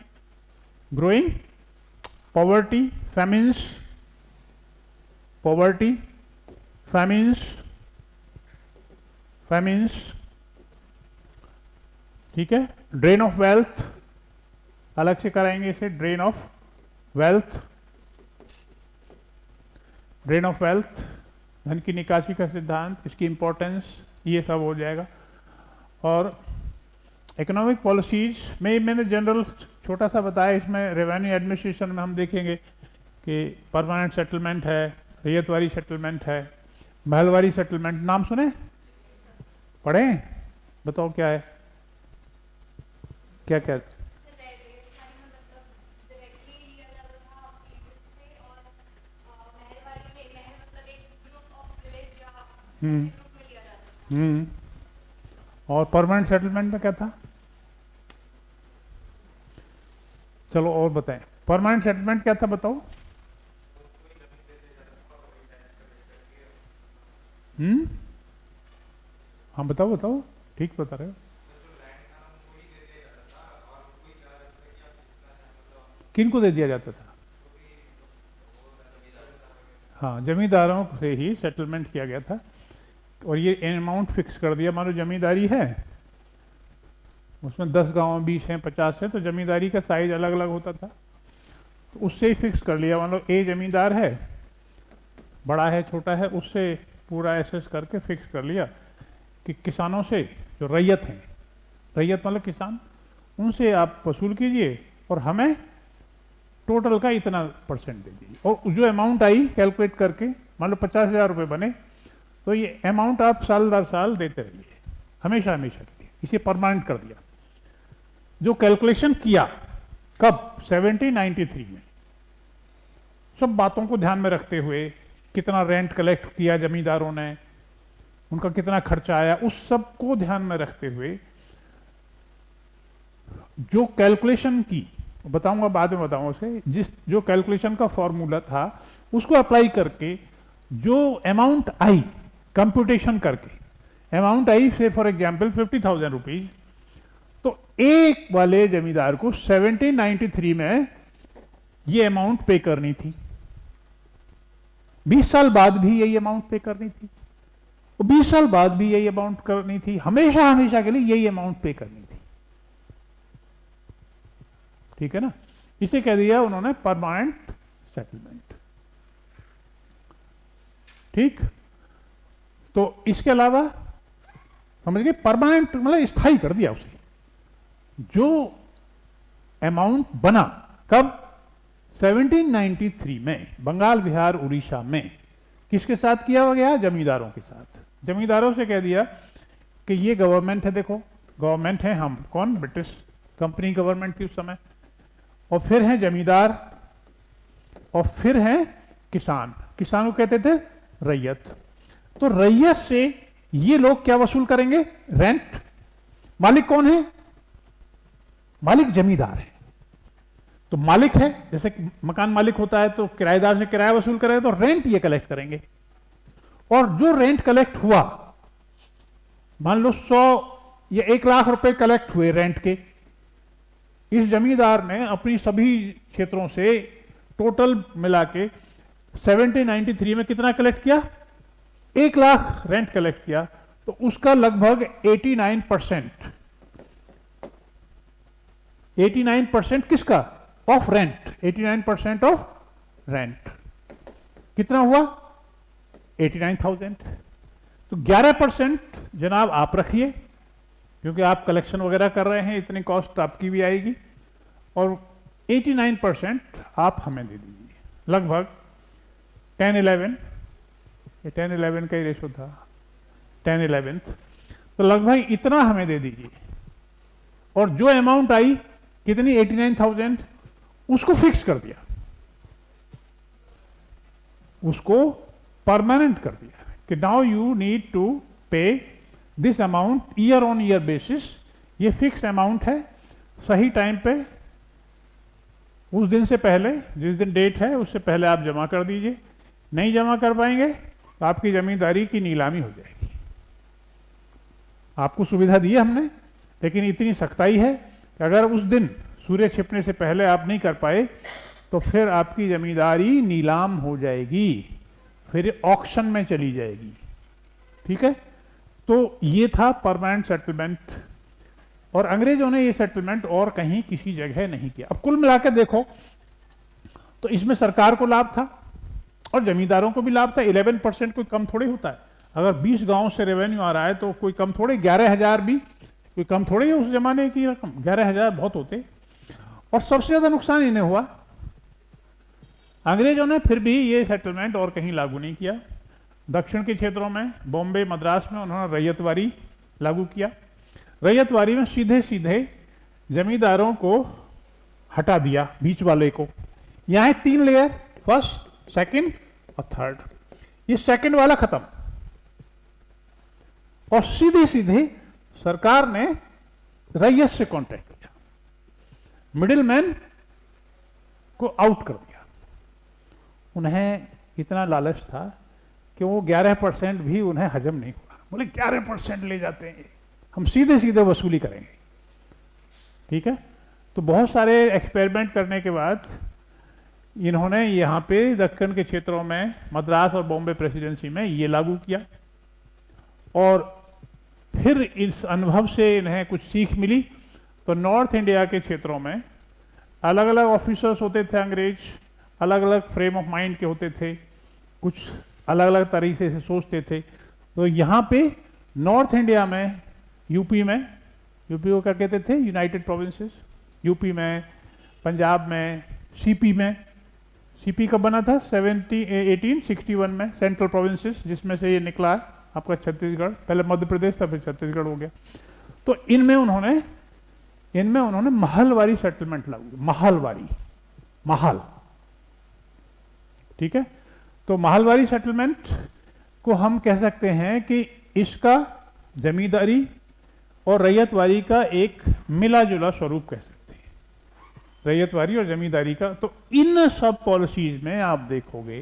फैमिन्स, ठीक है। ड्रेन ऑफ वेल्थ, अलग से कराएंगे इसे, ड्रेन ऑफ वेल्थ, धन की निकासी का सिद्धांत, इसकी इंपॉर्टेंस, ये सब हो जाएगा। और इकोनॉमिक पॉलिसीज में मैंने जनरल छोटा सा बताया। इसमें रेवेन्यू एडमिनिस्ट्रेशन में हम देखेंगे कि परमानेंट सेटलमेंट है, रैयतवारी सेटलमेंट है, महलवारी सेटलमेंट। नाम सुने, पढ़े, बताओ क्या है, क्या क्या। और परमानेंट सेटलमेंट में क्या था, चलो और बताएं, परमानेंट सेटलमेंट क्या था बताओ। हाँ बताओ, ठीक बता रहे हो। किनको दे दिया जाता था, हाँ जमींदारों से ही सेटलमेंट किया गया था। और ये अमाउंट फिक्स कर दिया, मान लो जमींदारी है, उसमें 10 गांव 20 हैं 50 है, तो जमींदारी का साइज अलग अलग होता था। तो उससे ही फिक्स कर लिया। मान लो ए जमींदार है, बड़ा है छोटा है, उससे पूरा एसेस करके फिक्स कर लिया कि किसानों से, जो रैयत हैं, रैयत मतलब किसान, उनसे आप वसूल कीजिए और हमें टोटल का इतना परसेंट दे दीजिए। और जो अमाउंट आई कैलकुलेट करके, मान लो 50,000 रुपये बने, तो ये अमाउंट आप साल दर साल देते रहिए, हमेशा हमेशा के लिए। इसे परमानेंट कर दिया। जो कैलकुलेशन किया कब, 1793 में, सब बातों को ध्यान में रखते हुए, कितना रेंट कलेक्ट किया जमींदारों ने, उनका कितना खर्चा आया, उस सब को ध्यान में रखते हुए जो कैलकुलेशन की, बताऊंगा बाद में बताऊंगा उसे, जो कैलकुलेशन का फॉर्मूला था उसको अप्लाई करके जो अमाउंट आई, कंप्यूटेशन करके अमाउंट आई, से फॉर एग्जांपल 50,000 रुपीज, तो एक वाले जमींदार को 1793 में ये अमाउंट पे करनी थी। 20 साल बाद भी यही अमाउंट पे करनी थी, और 20 साल बाद भी यही अमाउंट करनी थी, हमेशा हमेशा के लिए यही अमाउंट पे करनी थी। ठीक है ना। इसे कह दिया उन्होंने परमानेंट सेटलमेंट। ठीक, तो इसके अलावा समझ गए, परमानेंट मतलब स्थायी कर दिया उसे। जो अमाउंट बना कब, 1793 में, बंगाल बिहार उड़ीसा में, किसके साथ किया हुआ गया, जमींदारों के साथ। जमींदारों से कह दिया कि ये गवर्नमेंट है, देखो गवर्नमेंट है, हम कौन, ब्रिटिश कंपनी गवर्नमेंट थी उस समय, और फिर हैं जमींदार, और फिर हैं किसान। किसानों कहते थे रैयत। तो रैयत से ये लोग क्या वसूल करेंगे, रेंट। मालिक कौन है, मालिक जमींदार है। तो मालिक है, जैसे मकान मालिक होता है तो किराएदार से किराया वसूल करेगा, तो रेंट ये कलेक्ट करेंगे। और जो रेंट कलेक्ट हुआ, मान लो 100 या 1 लाख रुपए कलेक्ट हुए रेंट के, इस जमींदार ने अपनी सभी क्षेत्रों से टोटल मिला के 1793 में कितना कलेक्ट किया, 1 लाख रेंट कलेक्ट किया। तो उसका लगभग 89%, 89% किसका, ऑफ रेंट, 89% ऑफ रेंट कितना हुआ, 89,000। तो 11% जनाब आप रखिए, क्योंकि आप कलेक्शन वगैरह कर रहे हैं, इतनी कॉस्ट आपकी भी आएगी, और 89% आप हमें दे दीजिए, लगभग 10-11, ये 10-11 का ही रेशो था, 10-11, तो लगभग इतना हमें दे दीजिए। और जो अमाउंट आई कितनी, 89,000, उसको फिक्स कर दिया, उसको परमानेंट कर दिया कि नाउ यू नीड टू पे this amount year on year basis. ये फिक्स अमाउंट है, सही टाइम पे, उस दिन से पहले, जिस दिन डेट है उससे पहले आप जमा कर दीजिए। नहीं जमा कर पाएंगे तो आपकी जमींदारी की नीलामी हो जाएगी। आपको सुविधा दी है हमने, लेकिन इतनी सख्ताई है कि अगर उस दिन सूर्य छिपने से पहले आप नहीं कर पाए तो फिर आपकी जमींदारी नीलाम हो जाएगी, फिर ऑक्शन में चली जाएगी। ठीक है, तो ये था परमानेंट सेटलमेंट, और अंग्रेजों ने ये सेटलमेंट और कहीं किसी जगह नहीं किया। अब कुल मिलाकर देखो तो इसमें सरकार को लाभ था और जमींदारों को भी लाभ था। 11% कोई कम थोड़ी होता है। अगर 20 गांव से रेवेन्यू आ रहा है तो कोई कम थोड़े, 11,000 भी कोई कम थोड़ी है उस जमाने की रकम, 11,000 बहुत होते। और सबसे ज्यादा नुकसान इन्हें हुआ, अंग्रेजों ने फिर भी ये सेटलमेंट और कहीं लागू नहीं किया। दक्षिण के क्षेत्रों में, बॉम्बे मद्रास में उन्होंने रैयतवारी लागू किया। रैयतवारी में सीधे सीधे जमींदारों को हटा दिया, बीच वाले को। यहाँ है 3 लेयर, फर्स्ट, सेकंड और थर्ड। ये सेकंड वाला खत्म, और सीधे सीधे सरकार ने रैयत से कॉन्ट्रैक्ट किया, मिडिलमैन को आउट कर दिया। उन्हें इतना लालच था कि वो 11% भी उन्हें हजम नहीं हुआ। बोले 11% ले जाते हैं, हम सीधे सीधे वसूली करेंगे। ठीक है, तो बहुत सारे एक्सपेरिमेंट करने के बाद इन्होंने यहाँ पे दक्षिण के क्षेत्रों में, मद्रास और बॉम्बे प्रेसिडेंसी में ये लागू किया। और फिर इस अनुभव से इन्हें कुछ सीख मिली, तो नॉर्थ इंडिया के क्षेत्रों में अलग अलग ऑफिसर्स होते थे अंग्रेज, अलग अलग फ्रेम ऑफ माइंड के होते थे, कुछ अलग अलग तरीके से सोचते थे। तो यहाँ पे नॉर्थ इंडिया में, यूपी में, यूपी को क्या कहते थे, यूनाइटेड प्रोविंसेस, यूपी में, पंजाब में, सीपी में, सीपी कब बना था 1861 में, सेंट्रल प्रोविंसेस, जिसमें से ये निकला है आपका छत्तीसगढ़, पहले मध्य प्रदेश था फिर छत्तीसगढ़ हो गया। तो इनमें उन्होंने महलवारी सेटलमेंट लागू, महलवारी, महल, ठीक है। तो महलवारी सेटलमेंट को हम कह सकते हैं कि इसका जमींदारी और रैयतवारी का एक मिला जुला स्वरूप कह सकते हैं, रैयतवारी और जमींदारी का। तो इन सब पॉलिसीज में आप देखोगे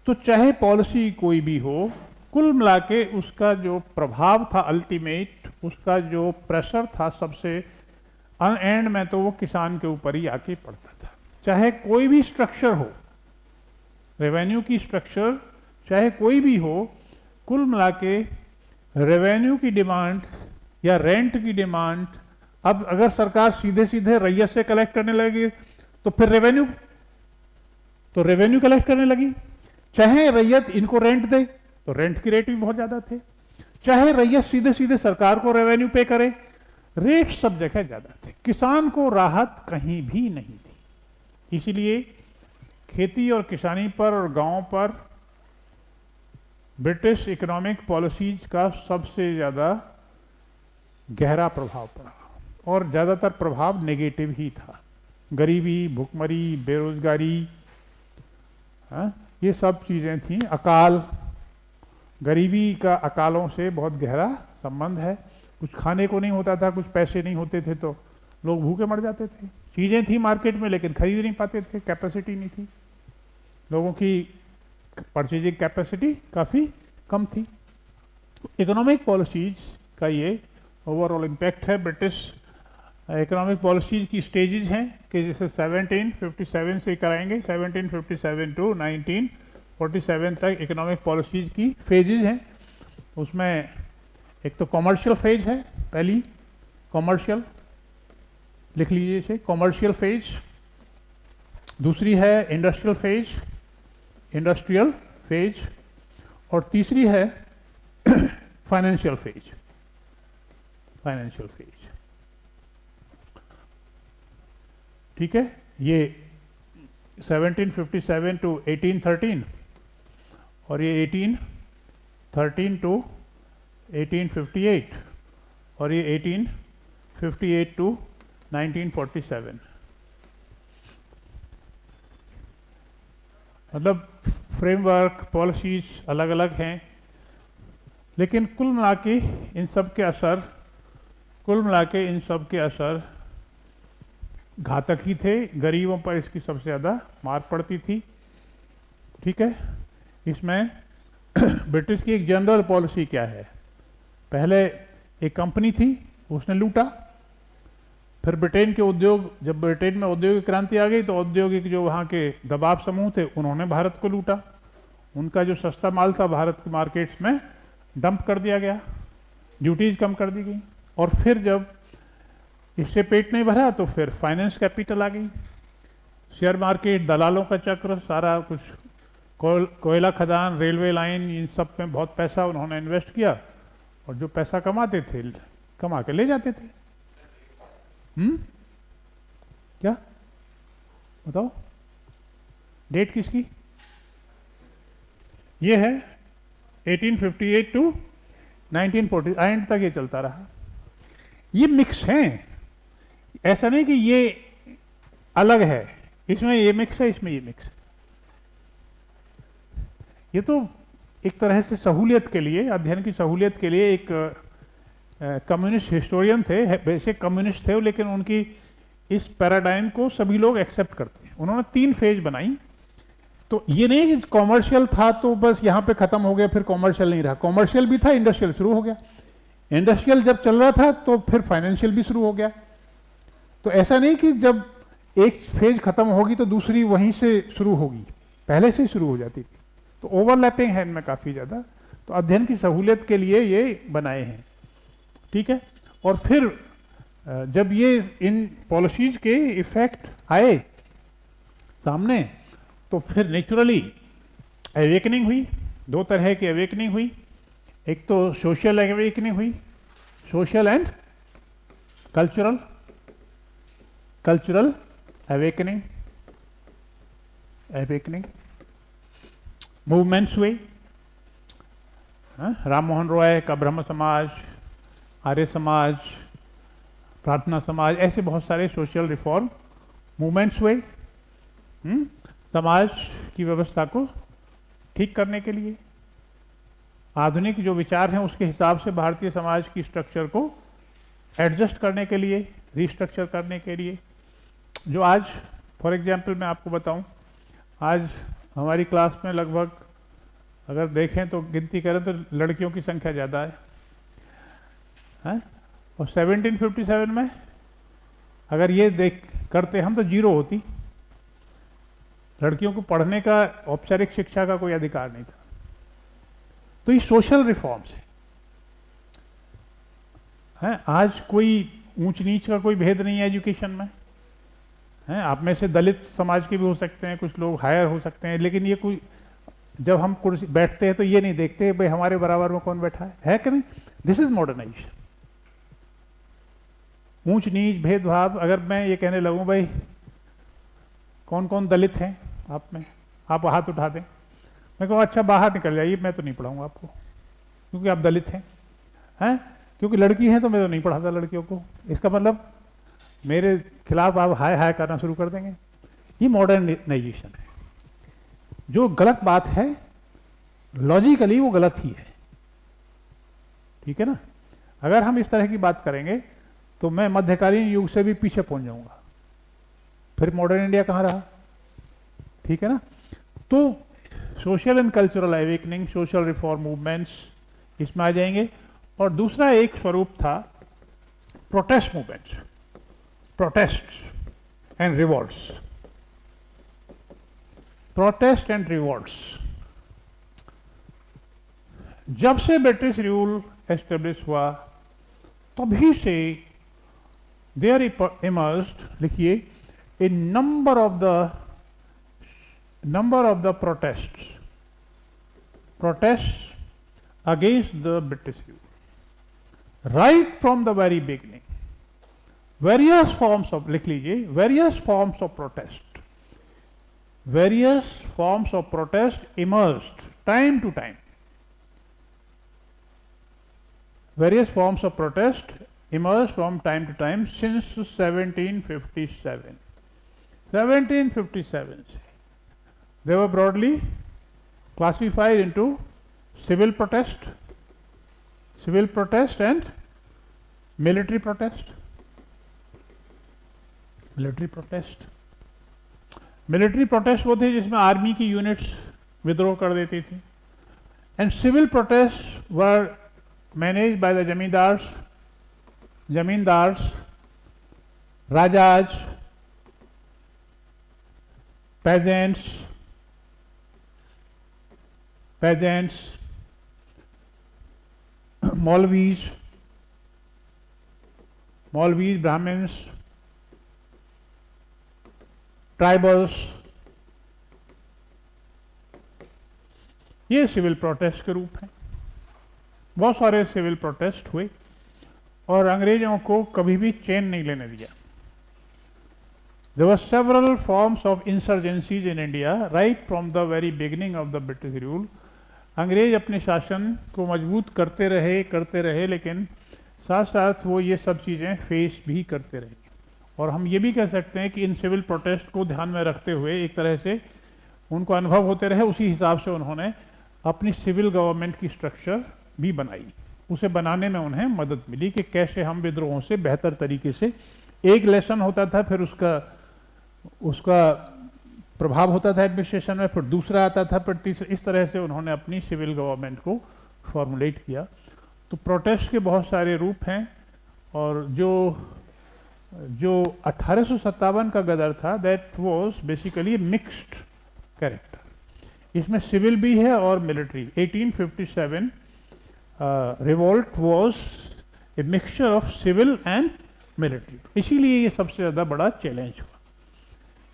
तो चाहे पॉलिसी कोई भी हो, कुल मिला के उसका जो प्रभाव था अल्टीमेट, उसका जो प्रेशर था सबसे एंड में, तो वो किसान के ऊपर ही आके पड़ता था। चाहे कोई भी स्ट्रक्चर हो, रेवेन्यू की स्ट्रक्चर चाहे कोई भी हो, कुल मिला के रेवेन्यू की डिमांड या रेंट की डिमांड, अब अगर सरकार सीधे सीधे रैयत से कलेक्ट करने लगी तो फिर रेवेन्यू कलेक्ट करने लगी। चाहे रैयत इनको रेंट दे तो रेंट की रेट भी बहुत ज्यादा थे, चाहे रैयत सीधे सीधे सरकार को रेवेन्यू पे करे, रेट सब जगह ज्यादा थे, किसान को राहत कहीं भी नहीं थी। इसीलिए खेती और किसानी पर और गांव पर ब्रिटिश इकोनॉमिक पॉलिसीज का सबसे ज्यादा गहरा प्रभाव पड़ा, और ज्यादातर प्रभाव नेगेटिव ही था। गरीबी, भुखमरी, बेरोजगारी, ये सब चीजें थी। अकाल, गरीबी का अकालों से बहुत गहरा संबंध है। कुछ खाने को नहीं होता था, कुछ पैसे नहीं होते थे तो लोग भूखे मर जाते थे। चीजें थी मार्केट में लेकिन खरीद नहीं पाते थे, कैपेसिटी नहीं थी, लोगों की परचेजिंग कैपेसिटी काफी कम थी। इकोनॉमिक पॉलिसीज का ये ओवरऑल इम्पैक्ट है। ब्रिटिश इकोनॉमिक पॉलिसीज की स्टेजेस हैं कि जैसे 1757 से कराएंगे, 1757 टू 1947 तक इकोनॉमिक पॉलिसीज की फेजेज हैं। उसमें एक तो कॉमर्शियल फेज है, पहली कॉमर्शियल, लिख लीजिए इसे, कॉमर्शियल फेज। दूसरी है इंडस्ट्रियल फेज, और तीसरी है फाइनेंशियल फेज। ठीक है, ये 1757 टू 1813 और ये 1813 टू 1858 और ये 1858 टू 1947। मतलब फ्रेमवर्क, पॉलिसीज अलग अलग हैं, लेकिन कुल मिला के इन सब के असर घातक ही थे। गरीबों पर इसकी सबसे ज़्यादा मार पड़ती थी। ठीक है, इसमें ब्रिटिश की एक जनरल पॉलिसी क्या है? पहले एक कंपनी थी, उसने लूटा। फिर ब्रिटेन के उद्योग, जब ब्रिटेन में औद्योगिक क्रांति आ गई तो औद्योगिक जो वहाँ के दबाव समूह थे उन्होंने भारत को लूटा। उनका जो सस्ता माल था भारत के मार्केट्स में डंप कर दिया गया, ड्यूटीज कम कर दी गई। और फिर जब इससे पेट नहीं भरा तो फिर फाइनेंस कैपिटल आ गई, शेयर मार्केट, दलालों का चक्र, सारा कुछ, कोयला खदान, रेलवे लाइन, इन सब में बहुत पैसा उन्होंने इन्वेस्ट किया, और जो पैसा कमाते थे कमा के ले जाते थे। क्या बताओ, डेट किसकी? ये है 1858 टू 1940 एंड तक ये चलता रहा। ये मिक्स है, ऐसा नहीं कि ये अलग है, इसमें ये मिक्स है, इसमें ये मिक्स है। ये तो एक तरह से सहूलियत के लिए, अध्ययन की सहूलियत के लिए एक कम्युनिस्ट हिस्टोरियन थे, बेसिक कम्युनिस्ट थे, लेकिन उनकी इस पैराडाइम को सभी लोग एक्सेप्ट करते हैं। उन्होंने 3 फेज बनाई। तो ये नहीं कि कॉमर्शियल था तो बस यहाँ पे खत्म हो गया, फिर कॉमर्शियल नहीं रहा। कॉमर्शियल भी था, इंडस्ट्रियल शुरू हो गया। इंडस्ट्रियल जब चल रहा था तो फिर फाइनेंशियल भी शुरू हो गया। तो ऐसा नहीं कि जब एक फेज खत्म होगी तो दूसरी वहीं से शुरू होगी, पहले से शुरू हो जाती थी। तो ओवरलैपिंग है इनमें काफी ज्यादा। तो अध्ययन की सहूलियत के लिए ये बनाए हैं। ठीक है, और फिर जब ये इन पॉलिसीज के इफेक्ट आए सामने, तो फिर नेचुरली अवेकनिंग हुई। दो तरह की अवेकनिंग हुई, एक तो सोशल अवेकनिंग हुई, social and cultural, cultural awakening, awakening movements हुए। राम मोहन रॉय का ब्रह्म समाज, आर्य समाज, प्रार्थना समाज, ऐसे बहुत सारे सोशल रिफॉर्म मूवमेंट्स हुए समाज की व्यवस्था को ठीक करने के लिए। आधुनिक जो विचार हैं उसके हिसाब से भारतीय समाज की स्ट्रक्चर को एडजस्ट करने के लिए, रिस्ट्रक्चर करने के लिए। जो आज फॉर एग्जांपल मैं आपको बताऊं, आज हमारी क्लास में लगभग अगर देखें तो गिनती करें तो लड़कियों की संख्या ज़्यादा है, और 1757 में अगर ये देख करते हम तो जीरो होती। लड़कियों को पढ़ने का, औपचारिक शिक्षा का कोई अधिकार नहीं था। तो ये सोशल रिफॉर्म्स हैं। आज कोई ऊंच नीच का कोई भेद नहीं है एजुकेशन में, हैं। आप में से दलित समाज के भी हो सकते हैं, कुछ लोग हायर हो सकते हैं, लेकिन ये कोई, जब हम कुर्सी बैठते हैं तो ये नहीं देखते भाई हमारे बराबर में कौन बैठा है कि नहीं। This is modernization. ऊंच नीच भेदभाव, अगर मैं ये कहने लगूं भाई कौन कौन दलित हैं आप में, आप हाथ उठा दें, मैं कहूँ अच्छा बाहर निकल जाइए, मैं तो नहीं पढ़ाऊंगा आपको क्योंकि आप दलित हैं, क्योंकि लड़की हैं तो मैं तो नहीं पढ़ाता लड़कियों को। इसका मतलब मेरे खिलाफ आप हाय हाय करना शुरू कर देंगे। ये मॉडर्नाइजेशन है। जो गलत बात है लॉजिकली वो गलत ही है, ठीक है ना। अगर हम इस तरह की बात करेंगे तो मैं मध्यकालीन युग से भी पीछे पहुंच जाऊंगा, फिर मॉडर्न इंडिया कहाँ रहा, ठीक है ना। तो social and cultural awakening, social reform movements इसमें आ जाएंगे। और दूसरा एक स्वरूप था protest movements, protest and revolts, protest and revolts. जब से ब्रिटिश रूल एस्टेब्लिश हुआ तभी से देयर इमर्ज्ड, लिखिए, a number of the protests against the British rule right from the very beginning. Various forms of, लिख लीजिए, various forms of protest emerged time to time. Various forms of protest emerged from time to time since 1757. 1757 से they were broadly classified into civil protest and military protest. Military protest वो थे जिसमें army की units विद्रोह कर देती थी, and civil protest were manage by the zamindars, rajas, peasants, maulvis, Brahmins, tribals, ये सिविल प्रोटेस्ट के रूप हैं। बहुत सारे सिविल प्रोटेस्ट हुए और अंग्रेजों को कभी भी चैन नहीं लेने दिया। There were several forms of insurgencies in India right from the very beginning of the British rule. अंग्रेज अपने शासन को मजबूत करते रहे, लेकिन साथ साथ वो ये सब चीज़ें फेस भी करते रहे। और हम ये भी कह सकते हैं कि इन सिविल प्रोटेस्ट को ध्यान में रखते हुए एक तरह से उनको अनुभव होते रहे, उसी हिसाब से उन्होंने अपनी सिविल गवर्नमेंट की स्ट्रक्चर भी बनाई। उसे बनाने में उन्हें मदद मिली कि कैसे हम विद्रोहों से बेहतर तरीके से, एक लेसन होता था, फिर उसका प्रभाव होता था एडमिनिस्ट्रेशन में, फिर दूसरा आता था, फिर तीसरा, इस तरह से उन्होंने अपनी सिविल गवर्नमेंट को फॉर्मुलेट किया। तो प्रोटेस्ट के बहुत सारे रूप हैं, और जो 1857 का गदर था, that was basically mixed character. इसमें सिविल भी है और military. 1857 revolt was a mixture of civil and military. इसीलिए ये सबसे ज़्यादा बड़ा चैलेंज हुआ।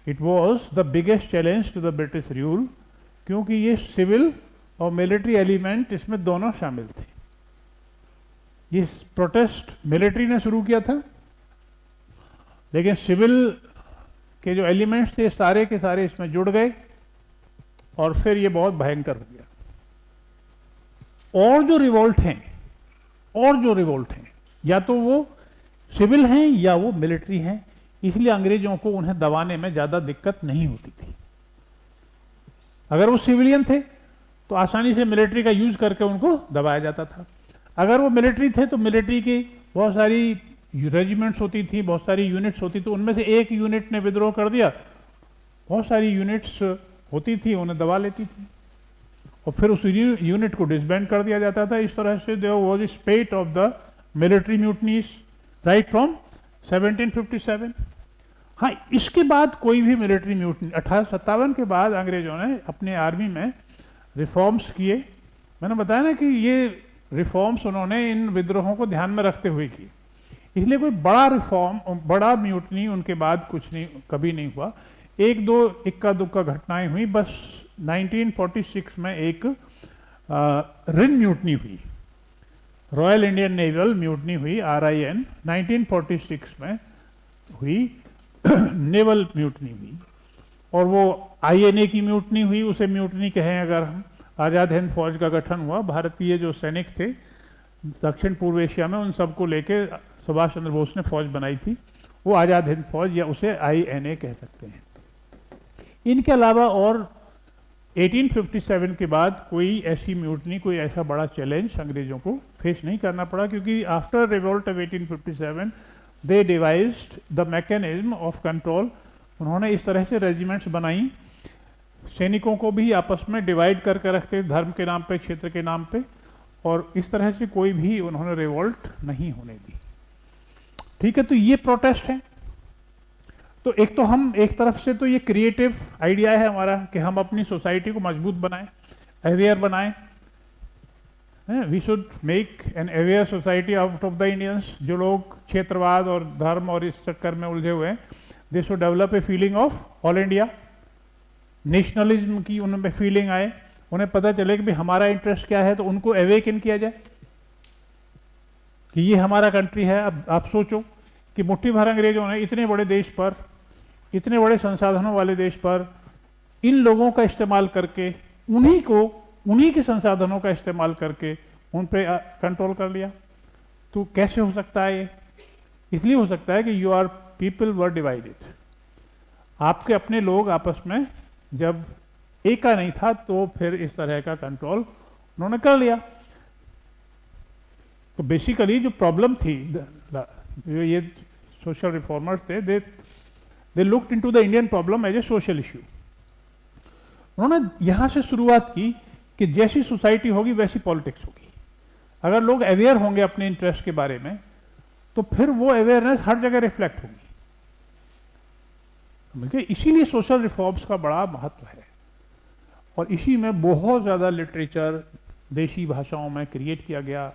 It was the biggest challenge to the British rule, क्योंकि ये सिविल और मिलिट्री एलिमेंट इसमें दोनों शामिल थे। ये प्रोटेस्ट मिलिट्री ने शुरू किया था, लेकिन सिविल के जो एलिमेंट्स थे सारे के सारे इसमें जुड़ गए और फिर ये बहुत भयंकर हो गया। और जो रिवोल्ट हैं या तो वो सिविल हैं या वो मिलिट्री हैं, इसलिए अंग्रेजों को उन्हें दबाने में ज़्यादा दिक्कत नहीं होती थी। अगर वो सिविलियन थे तो आसानी से मिलिट्री का यूज करके उनको दबाया जाता था। अगर वो मिलिट्री थे तो मिलिट्री की बहुत सारी रेजिमेंट्स होती थी, बहुत सारी यूनिट्स होती थी, उनमें से एक यूनिट ने विद्रोह कर दिया, बहुत सारी यूनिट्स होती थी उन्हें दबा लेती थी और फिर उस यूनिट को डिसबैंड कर दिया जाता था। इस तरह से there was a spate of the military mutinies right from 1757। हाँ, इसके बाद कोई भी मिलिट्री म्यूटनी 1857 के बाद अंग्रेजों ने अपने आर्मी में रिफॉर्म्स किए। मैंने बताया ना कि ये रिफॉर्म्स उन्होंने इन विद्रोहों को ध्यान में रखते हुए की, इसलिए कोई बड़ा रिफॉर्म, बड़ा म्यूटनी उनके बाद कुछ नहीं, कभी नहीं हुआ। एक दो इक्का दुक्का घटनाएं हुई बस। 1946 में एक रिन म्यूटनी हुई, रॉयल इंडियन नेवल म्यूटनी हुई, RIN 1946 में हुई नेवल म्यूटनी हुई। और वो INA की म्यूटनी हुई, उसे म्यूटनी कहें अगर हम। आज़ाद हिंद फौज का गठन हुआ, भारतीय जो सैनिक थे दक्षिण पूर्व एशिया में, उन सबको लेके सुभाष चंद्र बोस ने फौज बनाई थी, वो आज़ाद हिंद फौज या उसे INA कह सकते हैं। इनके अलावा और 1857 के बाद कोई ऐसी म्यूटनी, कोई ऐसा बड़ा चैलेंज अंग्रेजों को फेस नहीं करना पड़ा, क्योंकि after revolt of 1857 they devised the mechanism of control. उन्होंने इस तरह से रेजिमेंट्स बनाई, सैनिकों को भी आपस में डिवाइड करके रखते, धर्म के नाम पे, क्षेत्र के नाम पे, और इस तरह से कोई भी उन्होंने रिवोल्ट नहीं होने दी। ठीक है, तो ये प्रोटेस्ट है। तो एक तो हम एक तरफ से तो ये क्रिएटिव आइडिया है हमारा कि हम अपनी सोसाइटी को मजबूत बनाएं, अवेयर बनाएं। We should make an aware society out of the Indians. जो लोग क्षेत्रवाद और धर्म और इस चक्कर में उलझे हुए हैं, they should develop a feeling of all India, nationalism की उनमें फीलिंग आए, उन्हें पता चले कि भाई हमारा इंटरेस्ट क्या है, तो उनको अवेकन किया जाए कि ये हमारा कंट्री है। अब आप सोचो कि मुट्ठी भर अंग्रेजों ने इतने बड़े देश पर, इतने बड़े संसाधनों वाले देश पर, इन लोगों का इस्तेमाल करके, उन्हीं के संसाधनों का इस्तेमाल करके उन पे कंट्रोल कर लिया। तो कैसे हो सकता है ये? इसलिए हो सकता है कि योर पीपल वर डिवाइडेड। आपके अपने लोग आपस में जब एक का नहीं था, तो फिर इस तरह का कंट्रोल उन्होंने कर लिया। तो बेसिकली जो प्रॉब्लम थी, ये सोशल रिफॉर्मर्स थे, they looked into the Indian problem as a social issue. उन्होंने यहां से शुरुआत की कि जैसी सोसाइटी होगी वैसी पॉलिटिक्स होगी। अगर लोग अवेयर होंगे अपने इंटरेस्ट के बारे में, तो फिर वो अवेयरनेस हर जगह रिफ्लेक्ट होगी। इसीलिए सोशल रिफॉर्म्स का बड़ा महत्व है, और इसी में बहुत ज़्यादा लिटरेचर देशी भाषाओं में क्रिएट किया गया।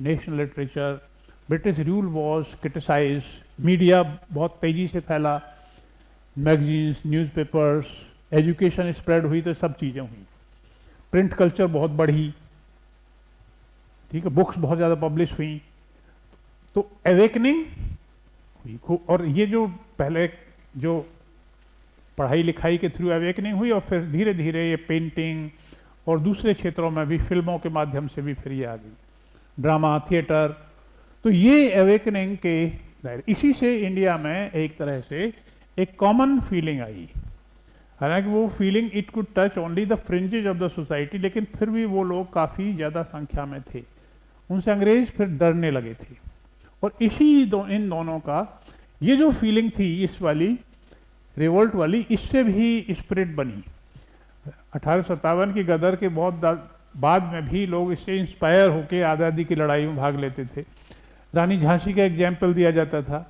National literature, British rule was criticize, media बहुत तेजी से फैला, मैगजीन्स, न्यूज़पेपर्स, एजुकेशन स्प्रेड हुई, तो सब चीज़ें हुई। प्रिंट कल्चर बहुत बढ़ी, ठीक है, बुक्स बहुत ज़्यादा पब्लिश हुई, तो अवेकनिंग हुई। और ये जो पहले जो पढ़ाई लिखाई के थ्रू अवेकनिंग हुई, और फिर धीरे धीरे ये पेंटिंग और दूसरे क्षेत्रों में भी, फिल्मों के माध्यम से भी फिर ये आ गई, ड्रामा, थिएटर। तो ये अवेकनिंग के दायरे, इसी से इंडिया में एक तरह से एक कॉमन फीलिंग आई। हालांकि वो feeling it could touch only the fringes of the society, लेकिन फिर भी वो लोग काफ़ी ज़्यादा संख्या में थे, उनसे अंग्रेज फिर डरने लगे थे। और इन दोनों का ये जो फीलिंग थी, इस वाली रिवोल्ट वाली, इससे भी स्पिरिट बनी। 1857 की गदर के बहुत बाद में भी लोग इससे इंस्पायर होकर आज़ादी की लड़ाई में भाग लेते थे। रानी झांसी का एग्जाम्पल दिया जाता था।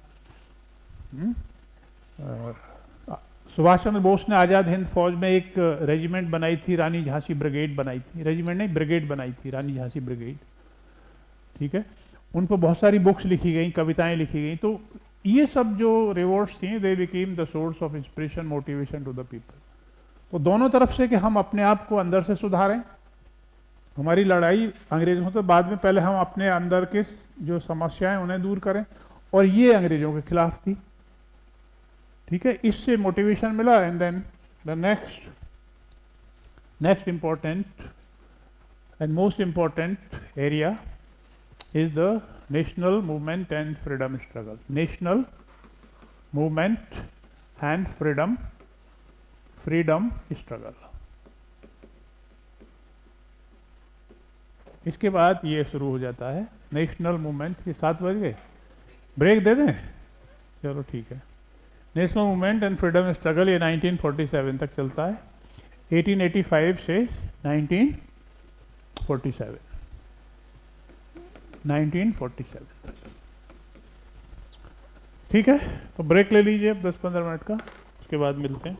सुभाष चंद्र बोस ने आज़ाद हिंद फौज में एक रेजिमेंट बनाई थी, रानी झांसी ब्रिगेड बनाई थी, रेजिमेंट नहीं ब्रिगेड बनाई थी, रानी झांसी ब्रिगेड, ठीक है। उन पर बहुत सारी बुक्स लिखी गई, कविताएं लिखी गई। तो ये सब जो रिवॉर्ड्स थी they became the source of inspiration motivation to the people. तो दोनों तरफ से कि हम अपने आप को अंदर से सुधारें, हमारी लड़ाई अंग्रेजों से बाद में, पहले हम अपने अंदर के जो समस्याएं उन्हें दूर करें, और ये अंग्रेजों के खिलाफ थी। ठीक है, इससे मोटिवेशन मिला। And then the next important and most important area is the national movement and freedom struggle. National movement and freedom struggle. इसके बाद ये शुरू हो जाता है नेशनल मूवमेंट। ये 7 बज गए, ब्रेक दे दें? चलो ठीक है। National movement and freedom struggle ये 1947 तक चलता है, 1885 से 1947। 1947 तक। ठीक है, तो ब्रेक ले लीजिए अब 10-15 मिनट का, उसके बाद मिलते हैं।